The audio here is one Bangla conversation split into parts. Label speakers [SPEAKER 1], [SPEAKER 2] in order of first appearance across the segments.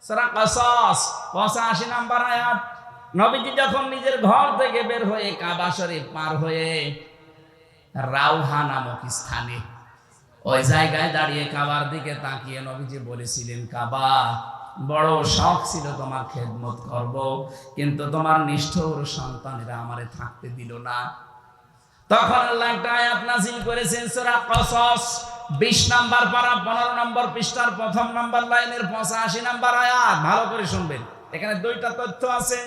[SPEAKER 1] সূরা কসস 85 নম্বর আয়াত। নবীজি যখন নিজের ঘর থেকে বের হয়ে কাবা শরীফ পার হয়ে রাউহা নামক স্থানে ওই জায়গায় দাঁড়িয়ে কাবার দিকে তাকিয়ে নবীজি বলেছিলেন, কাবা, বড় শখ ছিল তোমার খেদমত করব, কিন্তু তোমার নিষ্ঠুর সন্তানেরা আমারে থাকতে দিল না। তখন আল্লাহ একটা আয়াত নাযিল করেছেন, সূরা কসস 20 নম্বর পারা 15 নম্বর পৃষ্ঠার প্রথম নম্বর লাইনের 85 নম্বর আয়াত। ভালো করে শুনবেন, এখানে দুইটা তথ্য আছে।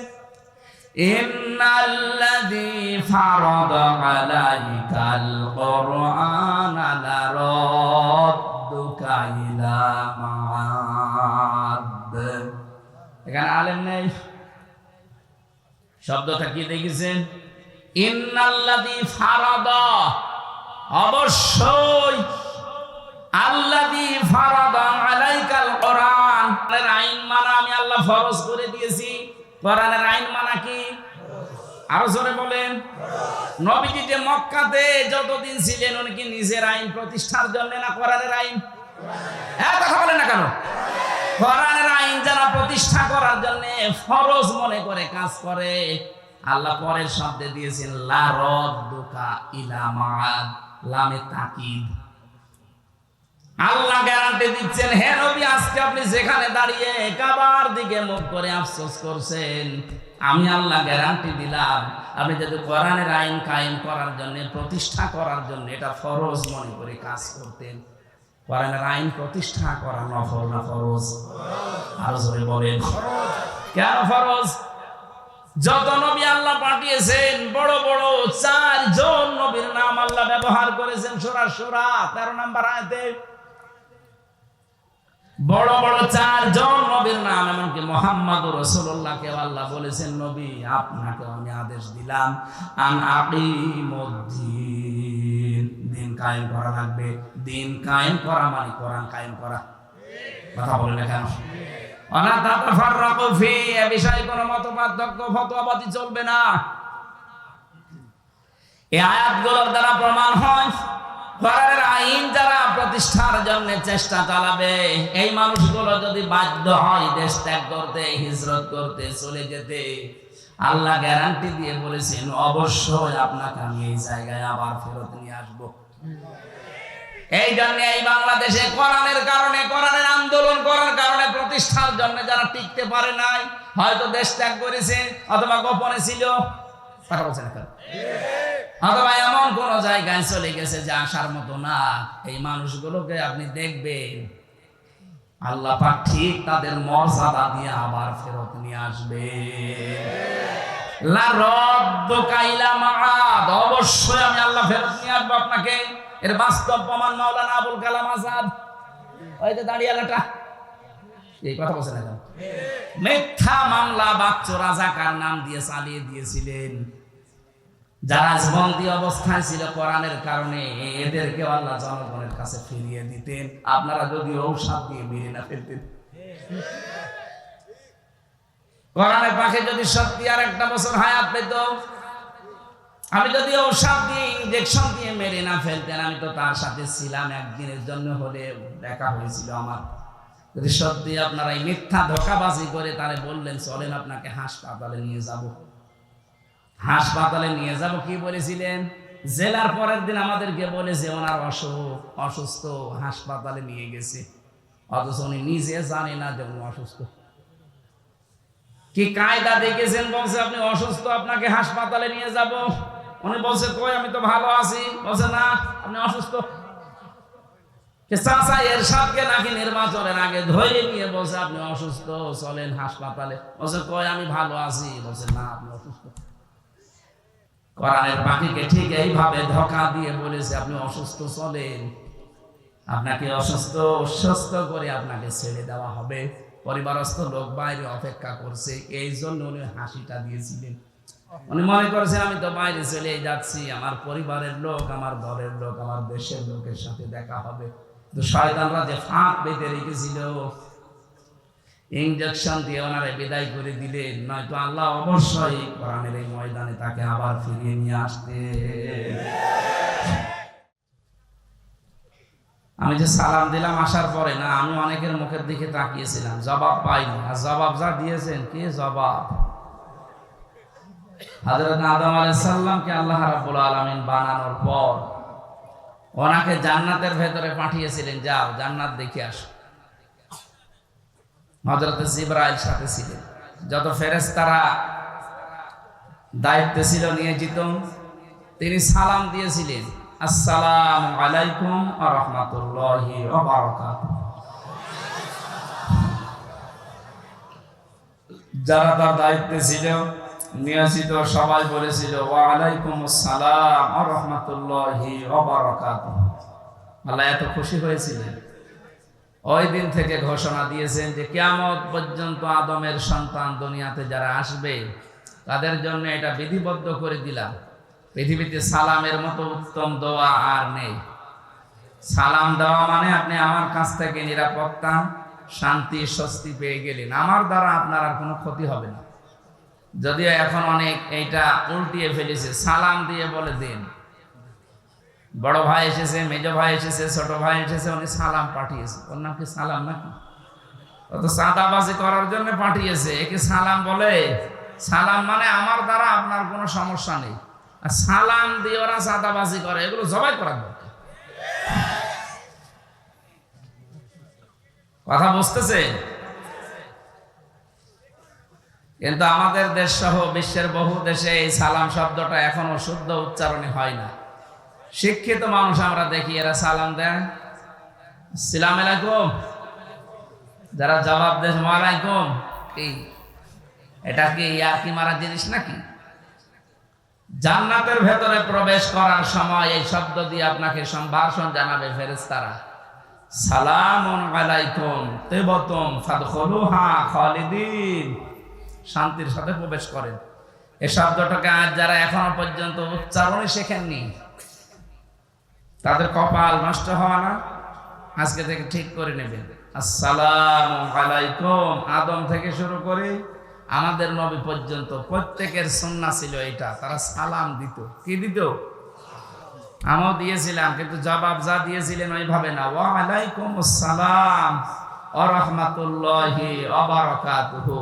[SPEAKER 1] ইন্নাল্লাযী ফারাদা আলাইকাল কুরআনা লারাদ্দুকা ইলা মাআদ। এখানে আলেম নেই, শব্দটা কি দেখেছেন? ইন্নাল্লাযী ফারাদা, অবশ্যই আল্লাযী ফারাদা আলাইকাল কুরআন, এর আইন মানা আমি আল্লাহ ফরজ করে দিয়েছি। কোরআনের আইন মানা কি? আরো জোরে বলেন। নবীজি যে মক্কাতে যতদিন ছিলেন উনি কি নিজের আইন প্রতিষ্ঠার জন্য না কোরআনের আইন? কথা বলেন না কেন? কোরআনের আইন যারা প্রতিষ্ঠা করার জন্য ফরজ মনে করে কাজ করে, আল্লাহ পরের শব্দে দিয়েছেন লা রাদ্দুকা ইলা মাআদ, লামে তাকিদ। আল্লাহ গ্যারান্টি দিচ্ছেন, হে নবী, আজকে আপনি যেখানে দাঁড়িয়ে কাবার দিকে মুখ করে আফসোস করছেন, আমি আল্লাহ গ্যারান্টি দিলাম আপনি যদি কোরআনের আইন কায়েম করার জন্য, প্রতিষ্ঠা করার জন্য এটা ফরজ মনে করে কাজ করতেন। কোরআনের আইন প্রতিষ্ঠা করা নফল না ফরজ? আরো জোরে বলেন। কেন ফরজ? যত নবী আল্লাহ পাঠিয়েছেন বড় বড় 4 জন নবীর নাম আল্লাহ ব্যবহার করেছেন সূরা শূরা 13 নম্বর আয়াতে। বড় বড় 4 জন নবীর নাম, এমনকি মুহাম্মদুর রাসূলুল্লাহকে আল্লাহ বলেছেন, নবী আপনাকে আমি আদেশ দিলাম আন আকিমুদ্দিন, দিন কায়েম করা লাগবে। দিন কায়েম করা মানে কোরআন কায়েম করা। কথা বলেন না কেন? ওয়ালা তাতাফাররাকু ফি, এ বিষয়ে কোনো মতপার্থক্য ফতোয়াবাজি চলবে না। এই আয়াতগুলোর দ্বারা প্রমাণ হয় কোরআনের আইন যারা প্রতিষ্ঠার জন্য চেষ্টা চালাবে, এই মানুষগুলো যদি বাধ্য হয় দেশ ত্যাগ করতে, হিজরত করতে, চলে যেতে, আল্লাহ গ্যারান্টি দিয়ে বলেছেন অবশ্যই আপনাকে আমি এই জায়গায় আবার ফেরত নিয়ে আসবো। এই জন্য এই বাংলাদেশে কোরআনের কারণে, কোরআনের আন্দোলন করার কারণে প্রতিষ্ঠার জন্য যারা টিকতে পারে নাই, হয়তো দেশ ত্যাগ করেছে অথবা গোপনে ছিল, অথবা এমন কোন জায়গায় চলে গেছে যে আসার মতো না, এই মানুষগুলোকে আপনি দেখবেন আল্লাহ পাক ঠিক তাদের মর্যাদা দিয়ে আবার ফেরত নিয়ে আসবে। লা রাদ্দুকা ইলা মাআদ, অবশ্যই আমি আল্লাহ ফেরত নিয়ে আসবো আপনাকে। এর বাস্তব প্রমাণ মাওলানা আবুল কালাম আজাদ, ওই যে দাঁড়িয়ালাটা, এই কথা বলছেন না? মিথ্যা মামলা বাচ্চু রাজাকার নাম দিয়ে চালিয়ে দিয়েছিলেন। যারা বন্দী অবস্থায় ছিল কোরআনের কারণে, এদেরকে আল্লাহ জনগণের কাছে ফিরিয়ে দিতেন। আপনারা যদি ঔষধ দিয়ে মেরে না ফেলতেন, কোরআনের পাখে যদি সত্যি আর একটা বছর হায়াত পেত, আমি যদি ঔষধ দিয়ে ইনজেকশন দিয়ে মেরে না ফেলতেন, আমি তো তার সাথে ছিলাম, একদিনের জন্য হলে দেখা হয়েছিল আমার। যদি সত্যি আপনারা এই মিথ্যা ধোঁকাবাজি করে তারে বললেন চলেন আপনাকে হাসপাতালে নিয়ে যাব, হাসপাতালে নিয়ে যাব কি বলেছিলেন? জেলার পরের দিন আমাদেরকে বলেছে ওনার অসুস্থ, হাসপাতালে নিয়ে গেছে, অথচ উনি নিজে জানে না যে উনি অসুস্থ। কি কায়দা দেখেছেন? বলছে আপনি অসুস্থ, আপনাকে হাসপাতালে নিয়ে যাব। উনি বলছে কই, আমি তো ভালো আছি। বলছে না, আপনি অসুস্থ। চাচা এরশাদকে নাকি নির্বাচনের আগে ধরে নিয়ে বলছে আপনি অসুস্থ, চলেন হাসপাতালে। বলছে কই, আমি ভালো আছি। বলছে না, আপনি অসুস্থ। কোরআনের পাখিকে ঠিক এইভাবে ধোঁকা দিয়ে বলেছে আপনি অসুস্থ, চলেন, আপনাকে অসুস্থ সুস্থ করে আপনাকে ছেড়ে দেওয়া হবে। পরিবারস্থ লোক বাইরে অপেক্ষা করছে, এই জন্য উনি হাসিটা দিয়েছিলেন। উনি মনে করেছেন আমি তো বাইরে চলে যাচ্ছি, আমার পরিবারের লোক, আমার দলের লোক, আমার দেশের লোকের সাথে দেখা হবে। তো শয়তানরা যে ফাঁক পেতে রেখেছিল, ইনজেকশন দিয়ে ওনারে বিদায় করে দিলেন, নয়তো আল্লাহ অবশ্যই কোরআনের এই ময়দানে তাকে আবার ফিরিয়ে নিয়ে আসতে। আমি যে সালাম দিলাম আসার পরে না, আমি অনেকের মুখের দিকে তাকিয়েছিলাম, জবাব পাইনি। আর জবাব যা দিয়েছেন, কি জবাব! হযরত আদম আলাইহিস সালামকে আল্লাহ রাব্বুল আলামিন বানানোর পর ওনাকে জান্নাতের ভেতরে পাঠিয়েছিলেন, যাও জান্নাত দেখে আসো। হযরত জিবরাইল সাথে ছিলেন, যত ফেরেশতারা দায়িত্বে ছিল নিয়োজিত, তিনি সালাম দিয়েছিলেন, আসসালামু আলাইকুম ওয়া রাহমাতুল্লাহি ওয়া বারাকাতুহু। যারা তার দায়িত্বে ছিল নিয়োজিত সবাই বলেছিল, ওয়া আলাইকুম আসসালাম ওয়া রাহমাতুল্লাহি ওয়া বারাকাতুহু। আল্লাহ এত খুশি হয়েছিলেন, ওই দিন থেকে ঘোষণা দিয়েছেন যে কিয়ামত পর্যন্ত আদমের সন্তান দুনিয়াতে যারা আসবে তাদের জন্য এটা বিধিবদ্ধ করে দিলাম, পৃথিবীতে সালামের মতো উত্তম দোয়া আর নেই। সালাম দেওয়া মানে আপনি আমার কাছ থেকে নিরাপত্তা, শান্তি, স্বস্তি পেয়ে গেলেন, আমার দ্বারা আপনার আর কোনো ক্ষতি হবে না। যদিও এখন অনেক এইটা উল্টিয়ে ফেলেছে, সালাম দিয়ে বলে দিন, বড় ভাই এসেছে, মেজ ভাই এসেছে, ছোট ভাই এসেছে, উনি সালাম পাঠিয়েছে, ওর নাম কি সালাম নাকি? ও তো চাঁদাবাজি করার জন্য পাঠিয়েছে, একে সালাম বলে? সালাম মানে আমার দ্বারা আপনার কোনো সমস্যা নেই। আর সালাম দিয়ে ওরা চাঁদাবাজি করে, এগুলো জবাই করার দরকার। কথা বুঝতেছে? কিন্তু আমাদের দেশ সহ বিশ্বের বহু দেশে এই সালাম শব্দটা এখনো শুদ্ধ উচ্চারণে হয় না। শিক্ষিত মানুষ আমরা দেখি, এরা সালাম দেন আসসালামু আলাইকুম, যারা জবাব দেন ওয়া আলাইকুম। কি এটা কি ইয়ার্কি মারা জিনিস নাকি? জান্নাতের ভেতরে প্রবেশ করার সময় এই শব্দ দিয়ে আপনাকে সম্ভাষণ জানাবে ফেরেশতারা, সালামুন আলাইকুম তিবতুম ফাদখুলুহা খালিদিন, শান্তির সাথে প্রবেশ করেন। এই শব্দটাকে আজ যারা এখনো পর্যন্ত উচ্চারণই শেখেননি তাদের কপাল নষ্ট হওয়া না, আজকে থেকে ঠিক করে নেবেন। আসসালামু আলাইকুম, আদম থেকে শুরু করে আমাদের নবী পর্যন্ত প্রত্যেকের সুন্নাহ ছিল এটা, তারা সালাম দিত। কি দিত? আমিও দিয়েছিলাম, কিন্তু জবাব যা দিয়েছিলেন ওইভাবে না, ওয়া আলাইকুম আসসালাম ওয়া রাহমাতুল্লাহি ওয়া বারাকাতুহু।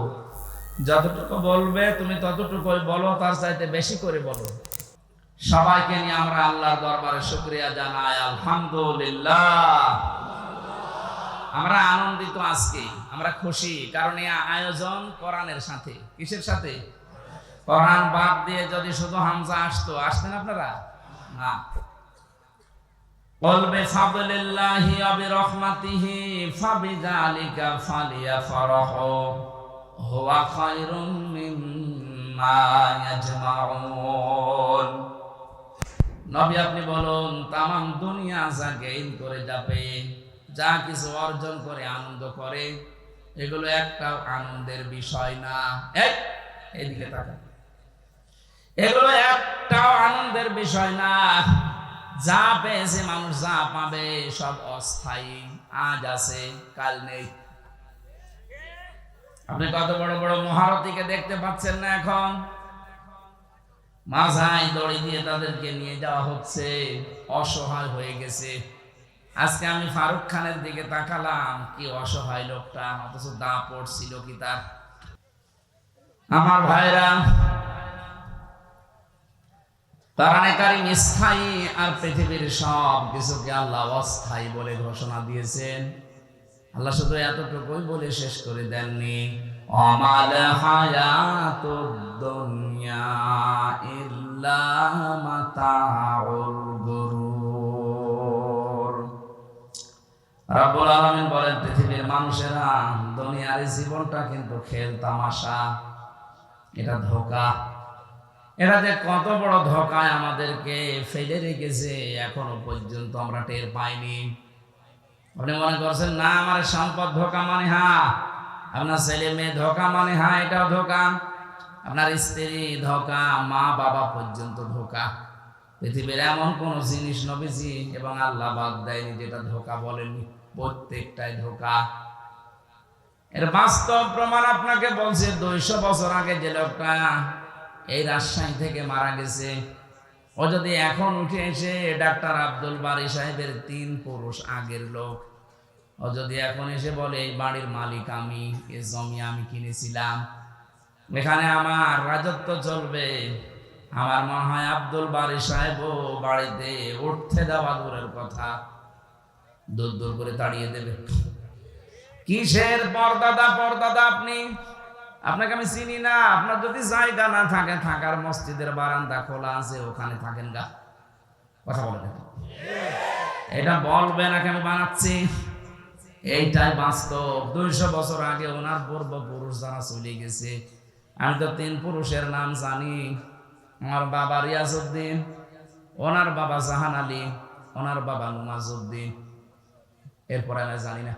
[SPEAKER 1] যতটুকু বলবে তুমি ততটুকুই বলো, তার চাইতে বেশি করে বলো। সবাইকে নিয়ে আমরা আল্লাহর দরবারে শুকরিয়া জানাই, আলহামদুলিল্লাহ। আমরা আনন্দিত, আজকে আমরা খুশি, কারণ এই আয়োজন কোরআনের সাথে। কিসের সাথে? কোরআন বাদ দিয়ে যদি শুধু হামজা আসতো, আসতেন আপনারা? না। قل بفضل الله وبرحمته فبذلك فليفرحوا هو خير مما يجمعون। নবী আপনি বলুন, তামাম দুনিয়া যা গেইন করে যাবে, যা কিছু অর্জন করে আনন্দ করে, এগুলো একটাও আনন্দের বিষয় না। এইদিকে তাকান, এগুলো একটাও আনন্দের বিষয় না। যা পেয়েছে মানুষ, যা পাবে সব অস্থায়ী, আজ আছে কাল নেই। আপনি কত বড় বড় মহারথীকে দেখতে পাচ্ছেন না? এখন মাথায় দড়ি দিয়ে তাদেরকে নিয়ে যাওয়া হচ্ছে, অসহায় হয়ে গেছে। আজকে আমি ফারুক খানের দিকে তাকালাম, কি অসহায় লোকটা, অথচ দা পড়ছিল কি তার। আমার ভাইরা, কোরআনে কারীম স্থায়ী আর পৃথিবীর সব কিছুকে আল্লাহ অস্থায়ী বলে ঘোষণা দিয়েছেন। আল্লাহ শুধু এতটুকুই বলে শেষ করে দেননি, আমাল হায়াতুদ দুনিয়া ইল্লা মাতাউল গুরুর। রব্বুল আলামিন বলেন, পৃথিবীর মানুষেরা, দুনিয়ার জীবনটা কিন্তু খেল তামাশা, এটা ধোঁকা। এরা যে কত বড় ধোঁকায় আমাদেরকে ফেলে রেখেছে, এখনো পর্যন্ত আমরা টের পাইনি। আপনি মনে করছেন না আমার সম্পদ ধোঁকা, মানে হ্যাঁ। আপনার ছেলে মেয়ে ধোঁকা, মানে হ্যাঁ এটাও ধোঁকা। আপনার স্ত্রী ধোঁকা, মা বাবা পর্যন্ত ধোঁকা। পৃথিবীর এমন কোন জিনিস নবীজি এবং আল্লাহ বাদ দেয়নি যেটা ধোঁকা বলেনি, প্রত্যেকটাই ধোঁকা। এর বাস্তব প্রমাণ আপনাকে বলছে, 200 বছর আগে যে লোকটা এই রাজশাহী থেকে মারা গেছে, ও যদি এখন উঠে এসে ডাক্তার আব্দুল বারী সাহেবের 3 পুরুষ আগের লোক, ও যদি এখন এসে বলে এই বাড়ির মালিক আমি, এ জমি আমি কিনেছিলাম, এখানে আমার রাজত্ব চলবে, আমার মনে হয় আব্দুল বারী সাহেবও বাড়িতে উঠতে দেওয়া দূরের কথা, দূর দূর করে তাড়িয়ে দেবে। কিসের পরদাদা পরদাদা আপনি? আপনাকে আমি চিনি না। আপনার যদি জায়গা না থাকে, থাকার মসজিদের বারান্দা খোলা আছে, ওখানে থাকেন গা। কথা বলে দেখেন, এটা বলবে নাকি আমি বানাচ্ছি? এইটাই বাস্তব। 200 বছর আগে ওনার পূর্বপুরুষ যারা চলে গেছে, আমি তো 3 পুরুষের নাম জানি। আমার বাবা রিয়াজউদ্দিন, ওনার বাবা জাহান আলী, ওনার বাবা নুমাজউদ্দিন, এরপরে আমি জানি না।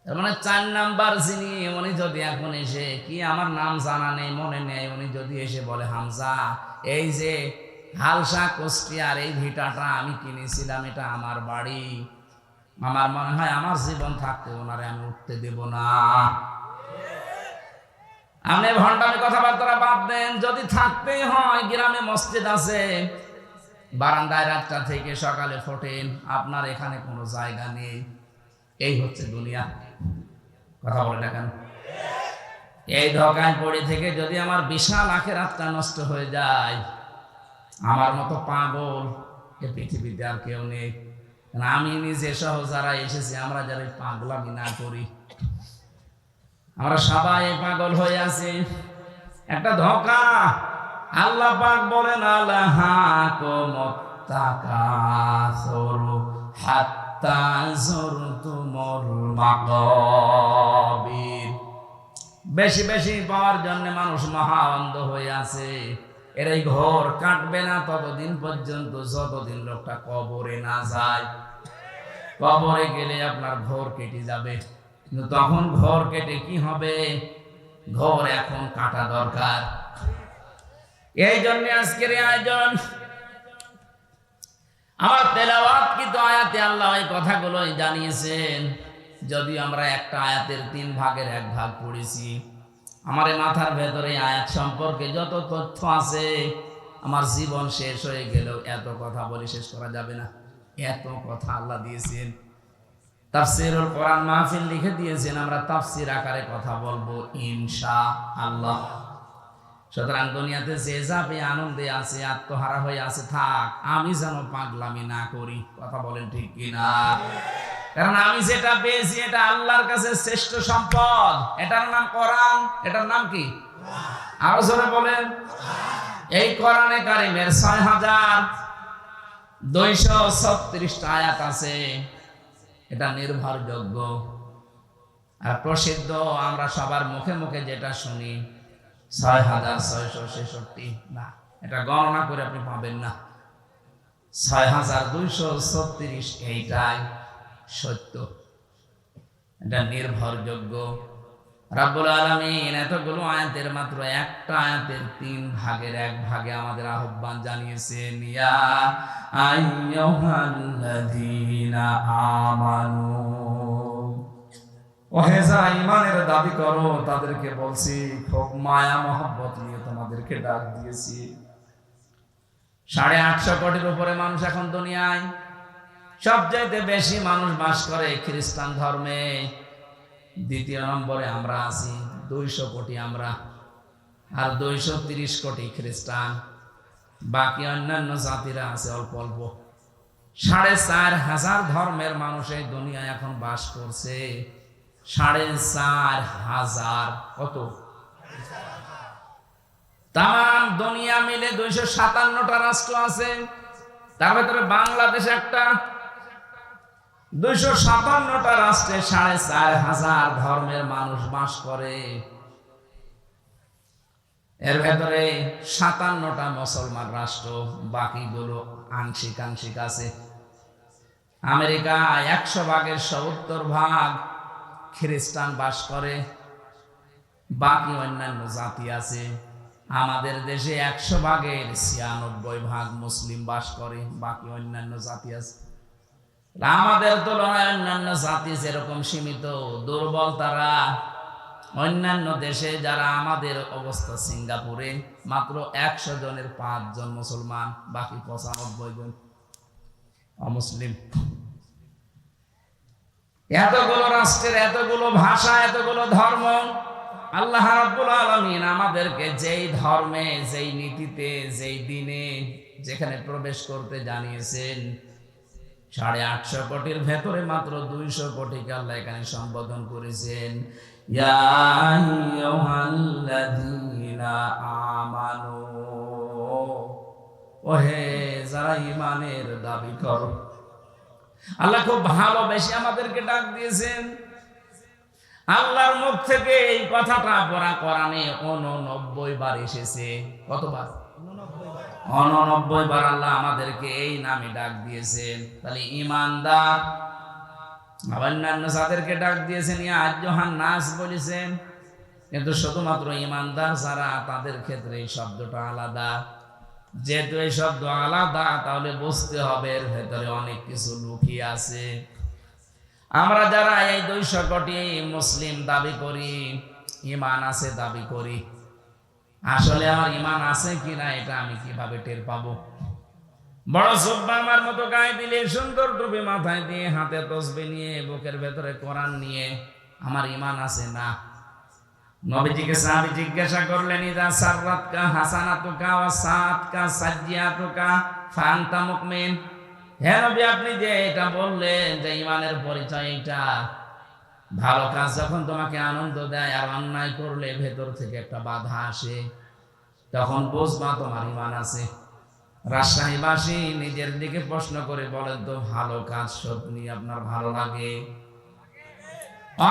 [SPEAKER 1] মানে 4 নাম্বার যিনি, উনি যদি এখন এসে, কি আমার নাম জানা নেই, মনে নেই, উনি যদি এসে বলে হামজা এই যে হালসা কুষ্টিয়ার এই ভিটাটা আমি কিনেছিলাম, এটা আমার বাড়ি, আমার মনে হয় আমার জীবন থাকতে ওনারে আমি উঠতে দেব না। আপনি ভণ্ডামি কথাবার্তা বাদ দেন। যদি থাকতেই হয়, গ্রামে মসজিদ আছে, বারান্দায় রাতটা থেকে সকালে ফোটেন, আপনার এখানে কোনো জায়গা নেই। এই হচ্ছে দুনিয়া। কথা বলে না কেন? এই ধোঁকায় পড়ে থেকে যদি আমার বিশাল আখিরাতটা নষ্ট হয়ে যায়, আমার মতো পাগল এ পৃথিবীতে আর কেউ নেই। আমি নিজে সহ যারা এসেছি, আমরা যারা পাগলামি না করি, আমরা সবাই পাগল হয়ে আছি। একটা ধোঁকা। আল্লাহ পাক বলেন আল্লাহাকুমুত্তাকাসুরু হাত্তা যুরতুমুল মাকাবির। বেশি বেশি পাওয়ার জন্য মানুষ মহা অন্ধ হয়ে আছে। এর এই ঘর কাটবে না ততদিন পর্যন্ত, যতদিন লোকটা কবরে না যায়। কবরে গেলে আপনার ঘর কেটে যাবে, কিন্তু তখন ঘর কেটে কি হবে? ঘর এখন কাটা দরকার। এই জন্য আজকের আয়োজন। আমার তেলাওয়াত কিন্তু আয়াতে আল্লাহ এই কথাগুলোই জানিয়েছেন। যদি আমরা একটা আয়াতের 3 ভাগের 1 ভাগ পড়েছি, আমার মাথার ভেতরে আয়াত সম্পর্কে যত তথ্য আছে, আমার জীবন শেষ হয়ে গেলেও এত কথা বলে শেষ করা যাবে না। এত কথা আল্লাহ দিয়েছেন। তাফসীরুল কোরআন মাহফিল লিখে দিয়েছেন, আমরা তাফসীর আকারে কথা বলবো ইনশাআল্লাহ। সুতরাং দুনিয়াতে যে যাবে আনন্দে আছে, আত্মহারা হয়ে আছে, থাক, আমি যেন পাগলামি না করি। কথা বলেন ঠিক কিনা? কারণ আমি যেটা পেয়েছি এটা আল্লাহর কাছে শ্রেষ্ঠ সম্পদ। এটার নাম কোরআন। এটার নাম কি? আরো জোরে বলেন। এই কোরআনে কারিমের ৬,২৩৬ আয়াত আছে। এটা নির্ভরযোগ্য আর প্রসিদ্ধ। আমরা সবার মুখে মুখে যেটা শুনি ৬,৬৬৬ না, এটা গণনা করে আপনি পাবেন না। ৬,২৩৬ এইটাই সত্য, এটা নির্ভরযোগ্য। রাব্বুল আলামিন এতগুলো আয়াতের মাত্র একটা আয়াতের 3 ভাগের 1 ভাগে আমাদের আহ্বান জানিয়েছেন, ইয়া আইয়ুহাল্লাযীনা আমানু, ওহে যারা ঈমানের দাবি করো, তাদেরকে বলছি, খুব মায়া মহব্বত নিয়ে তোমাদেরকে ডাক দিয়েছি। 850 কোটির উপরে মানুষ এখন দুনিয়ায়। সবচাইতে বেশি মানুষ বাস করে খ্রিস্টান ধর্মে। 2য় নম্বরে আমরা আছি, 200 কোটি আমরা, আর 230 কোটি খ্রিস্টান। বাকি অন্যান্য জাতিরা আছে অল্প অল্প। 4,500 ধর্মের মানুষ এই দুনিয়ায় এখন বাস করছে। 4,500 কত? তাম দুনিয়া মিলে 257টা রাষ্ট্র আছে, তার ভেতরে বাংলাদেশ একটা। 257টা রাষ্ট্রে 4,500 ধর্মের মানুষ বাস করে। এর ভেতরে 57টা মুসলমান রাষ্ট্র, বাকিগুলো আংশিক আংশিক আছে। আমেরিকা 100 ভাগের 70 ভাগ খ্রিস্টান বাস করে, বাকি অন্যান্য জাতি আছে। আমাদের দেশে 100 ভাগের 96 ভাগ মুসলিম বাস করে, বাকি অন্যান্য জাতি আছে। আমাদের তুলনায় অন্যান্য জাতি যেরকম সীমিত, দুর্বল তারা, অন্যান্য দেশে যারা আমাদের অবস্থা, সিঙ্গাপুরে মাত্র 100 জনের 5 জন মুসলমান, বাকি 95 জন অমুসলিম। এতগুলো রাষ্ট্রের এতগুলো ভাষা, এতগুলো ধর্ম, আল্লাহ রাব্বুল আলামিন আমাদেরকে যেই ধর্মে, যেই নীতিতে, যেই দিনে, যেখানে প্রবেশ করতে জানিয়েছেন, 850 কোটির ভেতরে মাত্র 200 কোটিকে আল্লাহ এখানে সম্বোধন করেছেন, ইয়া আইয়ুহাল্লাযীনা আমানু, ওহে যারা ঈমানের দাবি করো। আল্লাহ খুব ভালোবেসে আমাদেরকে ডাক দিয়েছেন। আল্লাহর মুখ থেকে এই কথাটা পড়া কোরআনে 89 বার এসেছে। কতবার? 89 বার আল্লাহ আমাদেরকে এই নামে ডাক দিয়েছেন। তাহলে ঈমানদার, অন্যান্য যাদেরকে ডাক দিয়েছেন ইয়া আইয়ুহান নাস বলেছেন, কিন্তু শুধুমাত্র ঈমানদার যারা, তাদের ক্ষেত্রে এই শব্দটা আলাদা। যেহেতু এই শব্দ আলাদা, তাহলে বুঝতে হবে এর ভেতরে অনেক কিছু লুকিয়ে আছে। আমরা যারা এই 200 কোটি মুসলিম দাবি করি, ঈমান আছে দাবি করি, আসলে আমার ঈমান আছে কিনা এটা আমি কিভাবে টের পাবো? বড় জুব্বা আমার মতো গায়ে দিলে, সুন্দর টুপি মাথায় দিয়ে, হাতে তসবিহ নিয়ে, বুকের ভেতরে কোরআন নিয়ে, আমার ঈমান আছে না? নবীজিকে সাহাবী জিজ্ঞাসা করলেন, ইযা সাররাতকা হাসানাতুকা ওয়া সাআতকা সাজ্জিয়াতুকা ফাআনতা মুমিন। হে নবী, আপনি যে এটা বললেন যে ঈমানের পরিচয় এটা, ভালো কাজ যখন তোমাকে আনন্দ দেয় আর অন্যায় করলে ভেতর থেকে একটা বাধা আসে, তখন বুঝবা তোমার ঈমান আছে। রাজশাহীবাসী নিজের দিকে প্রশ্ন করে বলেন তো, ভালো কাজ সত্যি আপনার ভালো লাগে?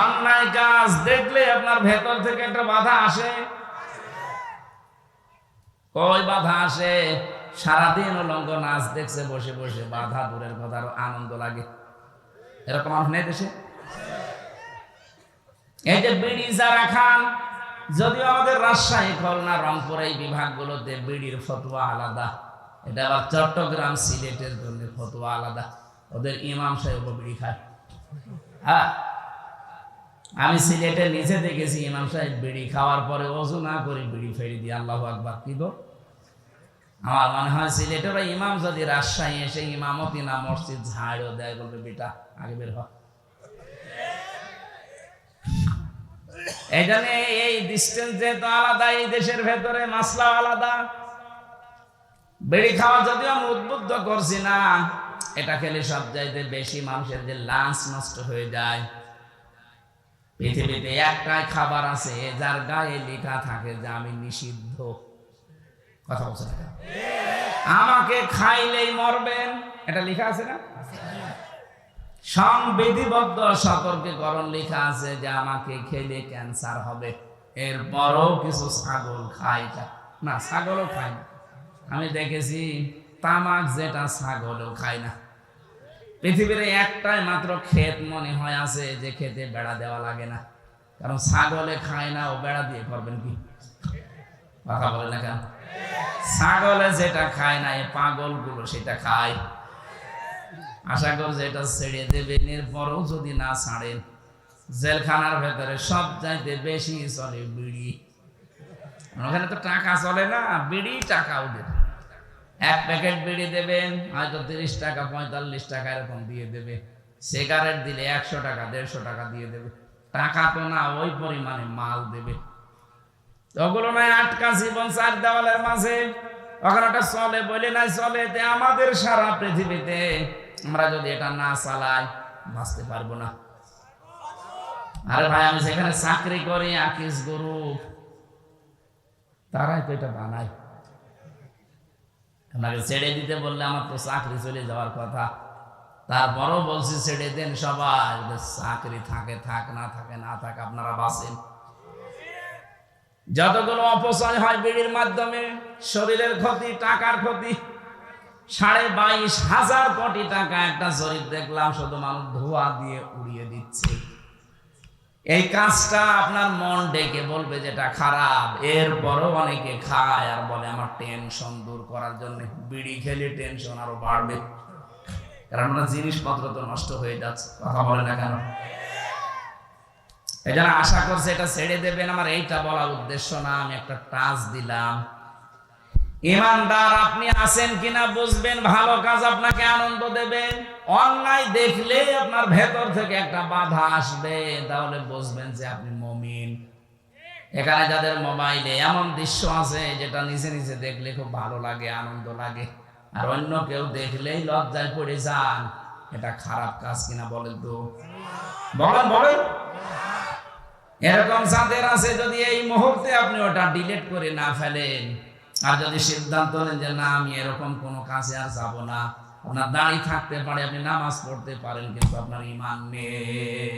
[SPEAKER 1] অন্যায় কাজ দেখলে আপনার ভেতর থেকে একটা বাধা আসে? কই বাধা আসে? সারাদিন উলঙ্গ নাচ দেখছে বসে বসে, বাধা দূরের কথা, আরো আনন্দ লাগে। এরকম আর নেই দেশে? এই যে বিড়ি যারা খান, যদিও আমাদের রাজশাহী, খুলনা, রংপুর এই বিভাগগুলোতে বিড়ির ফতোয়া আলাদা, এটা আবার চট্টগ্রাম, সিলেটের জন্য ফতোয়া আলাদা। ওদের ইমাম সাহেব বিড়ি খায়। হ্যাঁ, আমি সিলেটে নিচে দেখেছি ইমাম সাহেব বিড়ি খাওয়ার পরে ওযু না করে বিড়ি ফেলে দিয়ে আল্লাহু আকবার। কি গো, আমার মনে হয় সিলেটের ইমাম যদি রাজশাহী এসে ইমামতি না মসজিদ ঝাড়ও দেয়, বলবে বেটা আগে বের হ। এই জন্য এই ডিস্টেন্স যেহেতু আলাদা, এই দেশের ভেতরে মাসলা আলাদা। বিড়ি খাওয়া যদিও আমি উদ্বুদ্ধ করছি না, এটা খেলে সব চাইতে বেশি মানুষের যে লাঞ্চ নষ্ট হয়ে যায়। পৃথিবীতে একটাই খাবার আছে যার গায়ে লেখা থাকে যে আমি নিষিদ্ধ। কথা বলছে না? আমাকে খাইলেই মরবেন, এটা লেখা আছে না? সংবিধিবদ্ধ সতর্কীকরণ লেখা আছে যে আমাকে খেলে ক্যান্সার হবে। এরপরও কিছু ছাগল খায় না, ছাগলও খায় না। আমি দেখেছি তামাক যেটা ছাগলও খায় না। পৃথিবীর একটাই মাত্র ক্ষেত মনে হয় আছে যে খেতে বেড়া দেওয়া লাগে না, কারণ ছাগলে খায় না, ও বেড়া দিয়ে করবেন কি? কথা বলে না কেন? ছাগলে যেটা খায় না, এই পাগলগুলো সেটা খায়। আশা করি যেটা ছেড়ে দেবেন, এরপরও যদি না ছাড়েন, জেলখানার ভেতরে সব চাইতে বেশি চলে বিড়ি। ওখানে তো টাকা চলে না, বিড়ি টাকা ওদের। এক প্যাকেট বিড়ি দেবেন, হয়তো 30 টাকা 45 টাকা এরকম দিয়ে দেবে। সিগারেট দিলে 100 টাকা 150 টাকা দিয়ে দেবে। টাকা তো না, ওই পরিমাণে মাল দেবে। ওগুলো নয় আটকা জীবন চার দেওয়ালের মাঝে, ওখানে ওটা চলে বলে নাই চলে। আমাদের সারা পৃথিবীতে আমরা যদি এটা না চালাই, বাঁচতে পারবো না। আরে ভাই, আমি যেখানে চাকরি করি, আকিস গ্রুপ, তারাই তো এটা বানায়। আপনাকে ছেড়ে দিতে বললে আমার তো চাকরি চলে যাওয়ার কথা, তারপরও বলছি ছেড়ে দেন সবাই। চাকরি থাকে থাক, না থাকে না থাক, আপনারা বাঁচেন। যতগুলো অপচয় হয় বিড়ির মাধ্যমে, শরীরের ক্ষতি, টাকার ক্ষতি, 22,500 কোটি টাকা একটা জরিপ দেখলাম, শুধু মানুষ ধোঁয়া দিয়ে উড়িয়ে দিচ্ছে। এই কাজটা আপনার মন ডেকে বলবে যেটা খারাপ, এরপরও অনেকে খায় আর বলে আমার টেনশন দূর করার জন্য। বিড়ি খেলে টেনশন আরো বাড়বে, কারণ জিনিসপত্র তো নষ্ট হয়ে যাচ্ছে। কথা বলে না কেন? এই জন্য আশা করছে এটা ছেড়ে দেবেন, আমার এইটা বলার উদ্দেশ্য না, আমি একটা টাচ দিলাম। ইমানদার আপনি আছেন কিনা বুঝবেন, ভালো কাজ আপনাকে আনন্দ দেবে। অন্যায় দেখলে আপনার ভেতর থেকে একটা বাধা আসবে, তাহলে বুঝবেন যে আপনি মুমিন। এখানে যাদের মোবাইলে এমন দৃশ্য আছে যেটা নিচে নিচে দেখলে খুব ভালো লাগে, আনন্দ লাগে, আর অন্য কেউ দেখলেই লজ্জায় পড়ে যান, এটা খারাপ কাজ কিনা বলেন তো? বলেন বলেন। এরকম যাদের আছে, যদি এই মুহূর্তে আপনি ওটা ডিলিট করে না ফেলেন, আর যদি সিদ্ধান্ত নেন যে না আমি এরকম কোনো কাজে আর যাব না, আপনার দাঁড়িয়ে থাকতে পারে, আপনি নামাজ পড়তে পারেন, কিন্তু আপনার ঈমান নেই।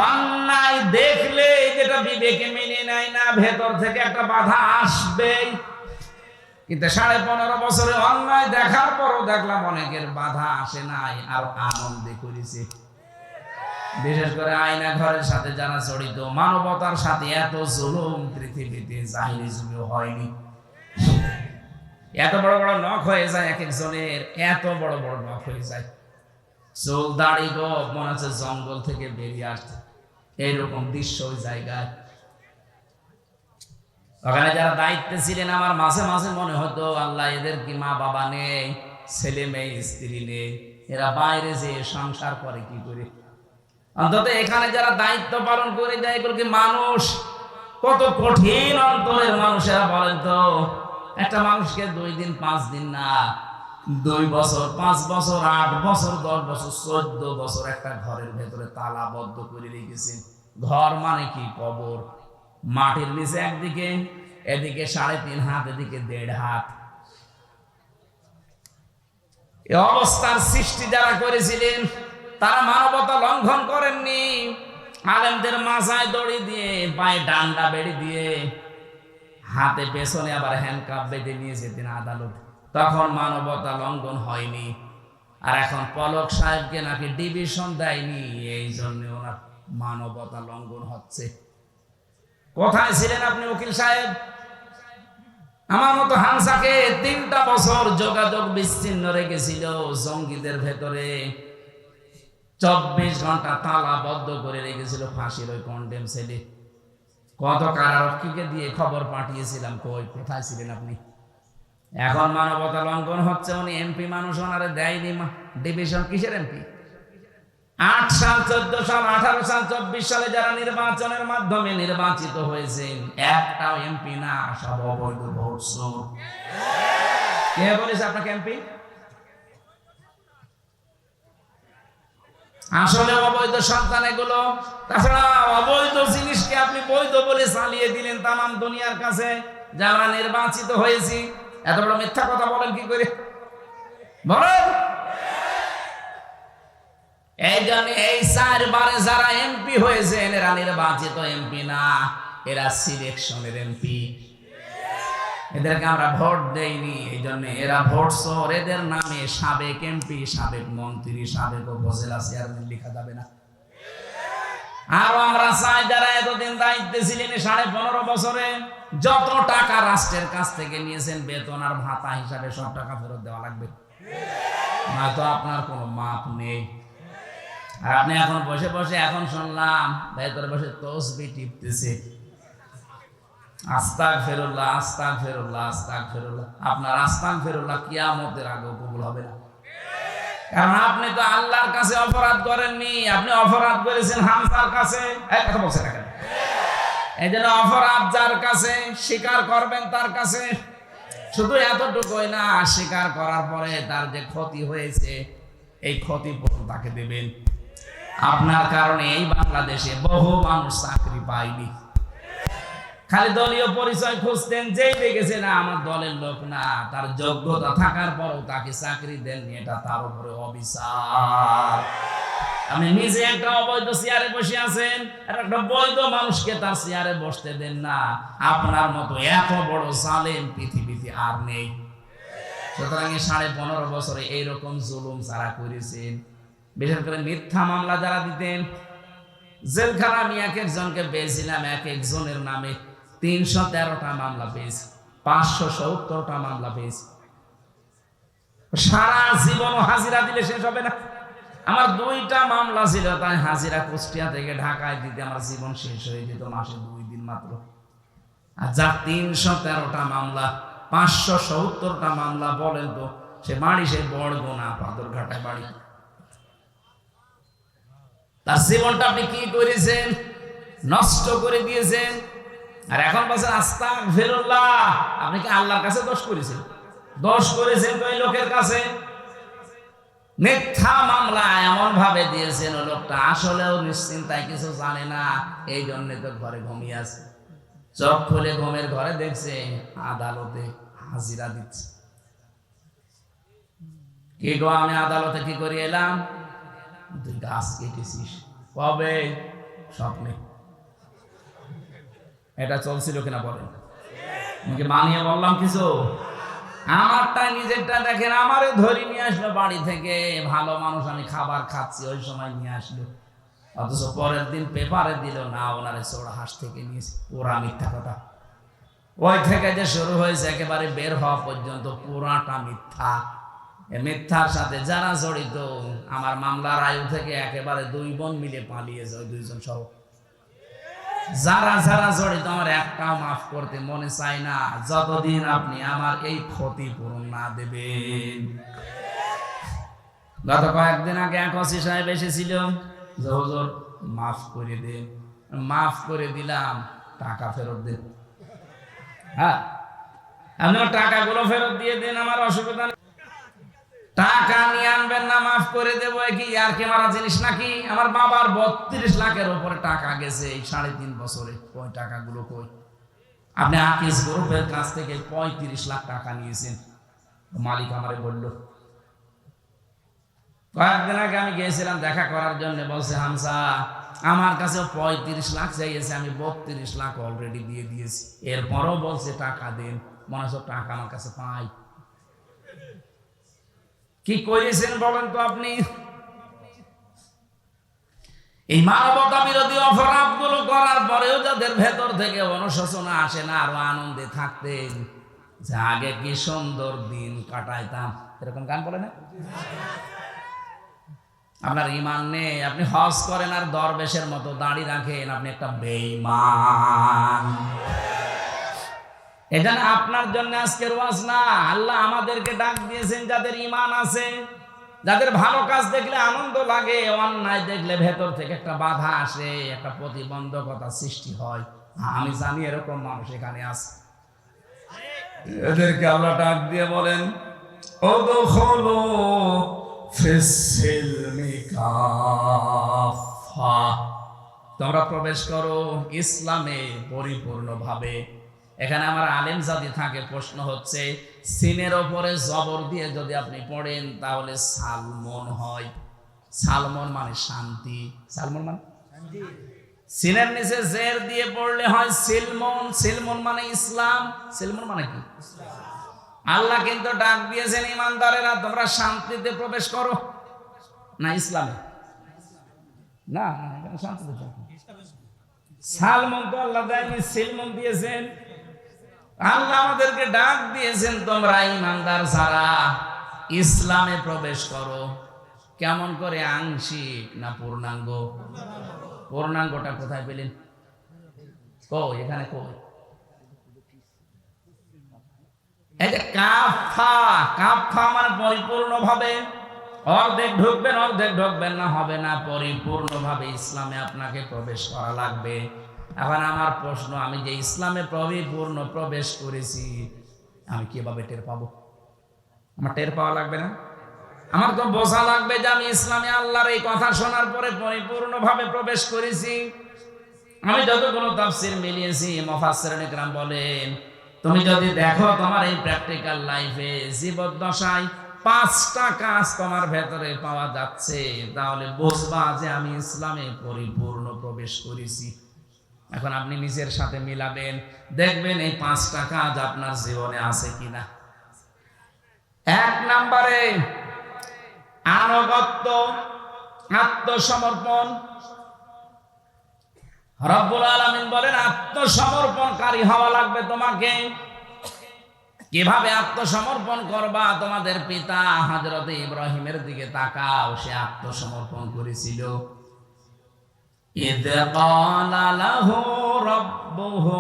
[SPEAKER 1] অন্যায় দেখলে যেটা বিবেকে মেনে নেয় না, ভেতর থেকে একটা বাধা আসবেই। কিন্তু 15.5 বছরে অন্যায় দেখার পরও দেখলাম অনেকের বাধা আসে নাই, আর আনন্দে করেছে। বিশেষ করে আয়না ঘরের সাথে যারা জড়িত, মানবতার সাথে এত জুলুম পৃথিবীতে জাহিলি যুগে হয়নি। এত বড় বড় নখ হয়ে যায় এক একজনের, এত বড় বড় নখ হয়ে যায়, চুল দাড়ি গো মনে হচ্ছে জঙ্গল থেকে বেরিয়ে আসছে, এইরকম দৃশ্য ওই জায়গায়। ওখানে যারা দায়িত্বে ছিলেন, আমার মাঝে মাঝে মনে হতো আল্লাহ এদের কি মা বাবা নেই, ছেলে মেয়ে স্ত্রী নেই, এরা বাইরে যে সংসার করে কি করে? অন্তত এখানে যারা দায়িত্ব পালন করে দেয়, এগুলো কি মানুষ? কত কঠিন অন্তরের মানুষেরা বলেন তো। একটা মানুষকে 2 দিন 5 দিন না, 2 বছর 5 বছর 8 বছর 10 বছর 14 বছর একটা ঘরের ভেতরে তালাবদ্ধ করে রেখেছেন। ঘর মানে কি? কবর। মাটির নিচে একদিকে, এদিকে 3.5 হাত, এদিকে 1.5 হাত। এই অবস্থার সৃষ্টি যারা করেছিলেন, তারা মানবতা লঙ্ঘন করেননি। আলেমদের মাথায় দড়ি দিয়ে, পায়ে ডান্ডা বেড়ি দিয়ে, হাতে পেছনে আবার হ্যান্ডকাপ বেঁধে নিয়ে যেতেন আদালত, তখন মানবতা লঙ্ঘন হয়নি। আর এখন পলক সাহেবকে নাকি ডিভিশন দেয়নি, এই জন্য ওনার মানবতা লঙ্ঘন হচ্ছে। কোথায় ছিলেন আপনি উকিল সাহেব? আমার মতো হামসাকে 3টা বছর যোগাযোগ বিচ্ছিন্ন রেখেছিল জঙ্গিদের ভেতরে, 24 ঘন্টা তালাবদ্ধ করে রেখেছিল ফাঁসির ওই কন্ডেম সেলে। কত কারারক্ষীকে দিয়ে খবর পাঠিয়েছিলাম, কোথায় ছিলেন আপনি? এখন মানবতা লঙ্ঘন হচ্ছে। উনি এমপি মানুষ, ওনারে দেয়নি ডিভিশন। কিসের এমপি? 8 সাল 14 সাল 18 সাল 24 সালে যারা নির্বাচনের মাধ্যমে নির্বাচিত হয়েছেন, একটাও এমপি না, সব অবৈধ ভোট চোর। কে বলেছে আপনাকে এমপি? আসলে অবৈধ সন্তান এগুলো। তাছাড়া অবৈধ জিনিসকে আপনি বৈধ বলে চালিয়ে দিলেন তামাম দুনিয়ার কাছে, যে আমরা নির্বাচিত হয়েছি। এত বড় মিথ্যা কথা বলেন কি করে বলেন? এই জন্য এই 4 বারে যারা এমপি হয়েছেন, এরা নির্বাচিত এমপি না, এরা সিলেকশনের এমপি। এদেরকে আমরা ভোট দেইনি, এই জন্য এরা ভোট চোর। এদের নামে সাবেক এমপি, সাবেক মন্ত্রী, সাবেক উপজেলা চেয়ারম্যান লেখা যাবে না। আর আমরা চাই যারা এতদিন দায়িত্বে ছিলেন 15.5 বছরে, যত টাকা রাষ্ট্রের কাছ থেকে নিয়েছেন বেতন আর ভাতা হিসাবে, সব টাকা ফেরত দেওয়া লাগবে, নয়তো আপনার কোনো মাপ নেই। আর আপনি এখন বসে বসে, এখন শুনলাম ভেতরে বসে তসবিহ টিপতেছে, আস্তাগফিরুল্লাহ আস্তাগফিরুল্লাহ আস্তাগফিরুল্লাহ। আপনার আস্তাগফিরুল্লাহ কিয়ামতের আগে কবুল হবে না, কারণ আপনি তো আল্লাহর কাছে অপরাধ করেননি, আপনি অপরাধ করেছেন হামসার কাছে। কথা বলছেন না? এই জন্য অপরাধ যার কাছে, স্বীকার করবেন তার কাছে। শুধু এতটুকুই না, স্বীকার করার পরে তার যে ক্ষতি হয়েছে, এই ক্ষতিপূরণ তাকে দেবেন। আপনার কারণে এই বাংলাদেশে বহু মানুষ চাকরি পায়নি। খালি দলীয় পরিচয় খুঁজতেন, যেই দেখেছে না আমার দলের লোক না, তার যোগ্যতা থাকার পরও তাকে চাকরি দেননি, এটা তার উপরে অবিচার। আপনি নিজে একটা অবৈধ চেয়ারে বসে আছেন, আর একটা বৈধ মানুষকে তার চেয়ারে বসতে দেন না। আপনার মতো এত বড় জালেম পৃথিবীতে আর নেই। সুতরাং 15.5 বছরে এইরকম জুলুম যারা করেছেন, বিশেষ করে মিথ্যা মামলা যারা দিতেন, জেলখানা আমি এক একজনকে পেয়েছিলাম, এক একজনের নামে 313টা মামলা পেয়েছি, 570টা মামলা পেয়েছি। সারা জীবন হাজিরা দিলে শেষ হবে না। আমার 2টা মামলা ছিল, তাই হাজিরা কুষ্টিয়া থেকে ঢাকায় দিতে আমার জীবন শেষ হয়ে যেত মাসে 2 দিন মাত্র। আর যার 313টা মামলা, 570টা মামলা, বলেন তো সে বাড়ি সে বড়গোনা পাথরঘাটায় বাড়ি। তার জীবনটা আপনি কি করেছেন? নষ্ট করে দিয়েছেন। আর এখন বলছেন আস্তাগফিরুল্লাহ। আপনি কি আল্লাহর কাছে দোষ করেছেন? দোষ করেছেন তো এই লোকের কাছে। মিথ্যা মামলা এমন ভাবে দিয়েছেন ওই লোকটা আসলেও নিশ্চিন্তায় কিছু জানে না, এই জন্য তো ঘরে ঘুমিয়ে আছে। চোখ খুলে ঘুমের ঘরে দেখছে আদালতে হাজিরা দিচ্ছে। কি গো, আমি আদালতে কি করে এলাম? তুই গাছ কেটেছিস। কবে? স্বপ্নে। এটা চলছিল কিনা বলেন? আমাকে মানিয়ে বললাম কিছু? আমারটা নিজেরটা দেখেন, আমারে ধরে নিয়ে আসলো বাড়ি থেকে, ভালো মানুষ, আমি খাবার খাচ্ছি, ওই সময় নিয়ে আসলো। অথচ পরের দিন পেপারে দিল না ওনারে চোরা হাঁস থেকে নিয়েছে। পুরা মিথ্যা কথা। ওই থেকে যে শুরু হয়েছে একেবারে বের হওয়া পর্যন্ত পুরাটা মিথ্যা। মিথ্যার সাথে যারা জড়িত, আমার মামলার আয়ু থেকে একেবারে 2 বোন মিলে পালিয়েছে, ওই 2জন সহ। যারা যারা জড়িত আমার একটাও মাফ করতে মনে চায় না, যতদিন আপনি আমার এই ক্ষতি পূরণ না দেবেন। গত কয়েকদিন আগে এক ওসি সাহেব এসেছিল, হুজুর মাফ করে দেন। মাফ করে দিলাম, টাকা ফেরত দেন। হ্যাঁ, আপনার টাকাগুলো ফেরত দিয়ে দেন, আমার অসুবিধা নেই। টাকা নিয়ে আনবেন না, মাফ করে দেবো। কি আর কে মারা জিনিস নাকি? আমার বাবার 32 লাখের উপরে টাকা গেছে এই 3.5 বছরে। ওই টাকাগুলো কই? আপনি আকিস গ্রুপের কাছ থেকে 35 লাখ টাকা নিয়েছেন, মালিক আমারে বলল। কয়েকদিন আগে আমি গিয়েছিলাম দেখা করার জন্য, বলছে হামসা আমার কাছে 35 লাখ চাইছে, আমি 32 লাখ অলরেডি দিয়ে দিয়েছি। এরপরও বলছে টাকা দেন। মনে হচ্ছে টাকা আমার কাছে পাই। কি করেছেন বলেন তো আপনি? এই মানবতা বিরোধী অপরাধগুলো করার পরেও যাদের ভেতর থেকে অনুশোচনা আসে না, আরো আনন্দে থাকতেন যে আগে কি সুন্দর দিন কাটাইতাম, এরকম গান বলে না? আপনার ঈমান নেই, আপনি হজ করেন আর দরবেশের মতো দাড়ি রাখেন, আপনি একটা বেঈমান। এটা না আপনার জন্য আজকের ওয়াজ না। আল্লাহ আমাদেরকে ডাক দিয়েছেন যাদের ঈমান আছে, যাদের ভালো কাজ দেখলে আনন্দ লাগে, অন্যায় দেখলে ভেতর থেকে একটা বাধা আসে, একটা প্রতিবন্ধকতা সৃষ্টি হয়। আমি জানি এরকম মানুষ এখানে আছে। এদেরকে আল্লাহ ডাক দিয়ে বলেন, উদখুলু ফিস-সিলমি কাফা, তোমরা প্রবেশ করো ইসলামে পরিপূর্ণভাবে। এখানে আমার আলেম জাতি থাকে, প্রশ্ন হচ্ছে সিনের ওপরে জবর দিয়ে যদি আপনি পড়েন তাহলে সালমন হয়। সালমন মানে শান্তি। সালমন মানে শান্তি। সিনের নিচে জের দিয়ে পড়লে হয় সিলমন। সিলমন মানে ইসলাম। সিলমন মানে কি? আল্লাহ কিন্তু ডাক দিয়েছেন ইমানদারেরা তোমরা শান্তিতে প্রবেশ করো, না ইসলামে না, শান্তিতে। সালমন তো আল্লাহ দেয়নি, সিলমন দিয়েছেন। আল্লাহ আমাদেরকে ডাক দিয়েছেন তোমরা ইমানদার যারা ইসলামে প্রবেশ করো। কেমন করে? আংশিক না পূর্ণাঙ্গ? পূর্ণাঙ্গটা কোথায় পেলেন? কই? এখানে কই? এই যে কাফা, কাফা মানে পরিপূর্ণভাবে। অর্ধেক ঢুকবেন অর্ধেক ঢুকবেন না, হবে না। পরিপূর্ণভাবে ইসলামে আপনাকে প্রবেশ করা লাগবে। এখন আমার প্রশ্ন, আমি যে ইসলামে পরিপূর্ণ প্রবেশ করেছি, আমি কিভাবে টের পাবো? আমার টের পাওয়া লাগবে না? আমার তো বোঝা লাগবে যে আমি ইসলামে আল্লাহর এই কথা শোনার পরে পরিপূর্ণভাবে প্রবেশ করেছি। আমি যতগুলো তাফসীর মিলিয়েছি, মুফাসসিরিন ইকরাম বলেন তুমি যদি দেখো তোমার এই প্র্যাকটিক্যাল লাইফে জীবদ্দশায় 5টা কাজ তোমার ভেতরে পাওয়া যাচ্ছে, তাহলে বুঝবা যে আমি ইসলামে পরিপূর্ণ প্রবেশ করেছি। এখন আপনি নিজের সাথে মিলাবেন, দেখবেন এই 5টা কাজ আপনার জীবনে আছে কিনা। 1 নম্বরে আনুগত্য, আত্মসমর্পণ। রব্বুল আলামিন বলেন আত্মসমর্পণকারী হওয়া লাগবে তোমাকে। কিভাবে আত্মসমর্পণ করবা? তোমাদের পিতা হযরত ইব্রাহিমের দিকে তাকাও, সে আত্মসমর্পণ করেছিল। ইদ ক্বালা লাহু রাব্বুহু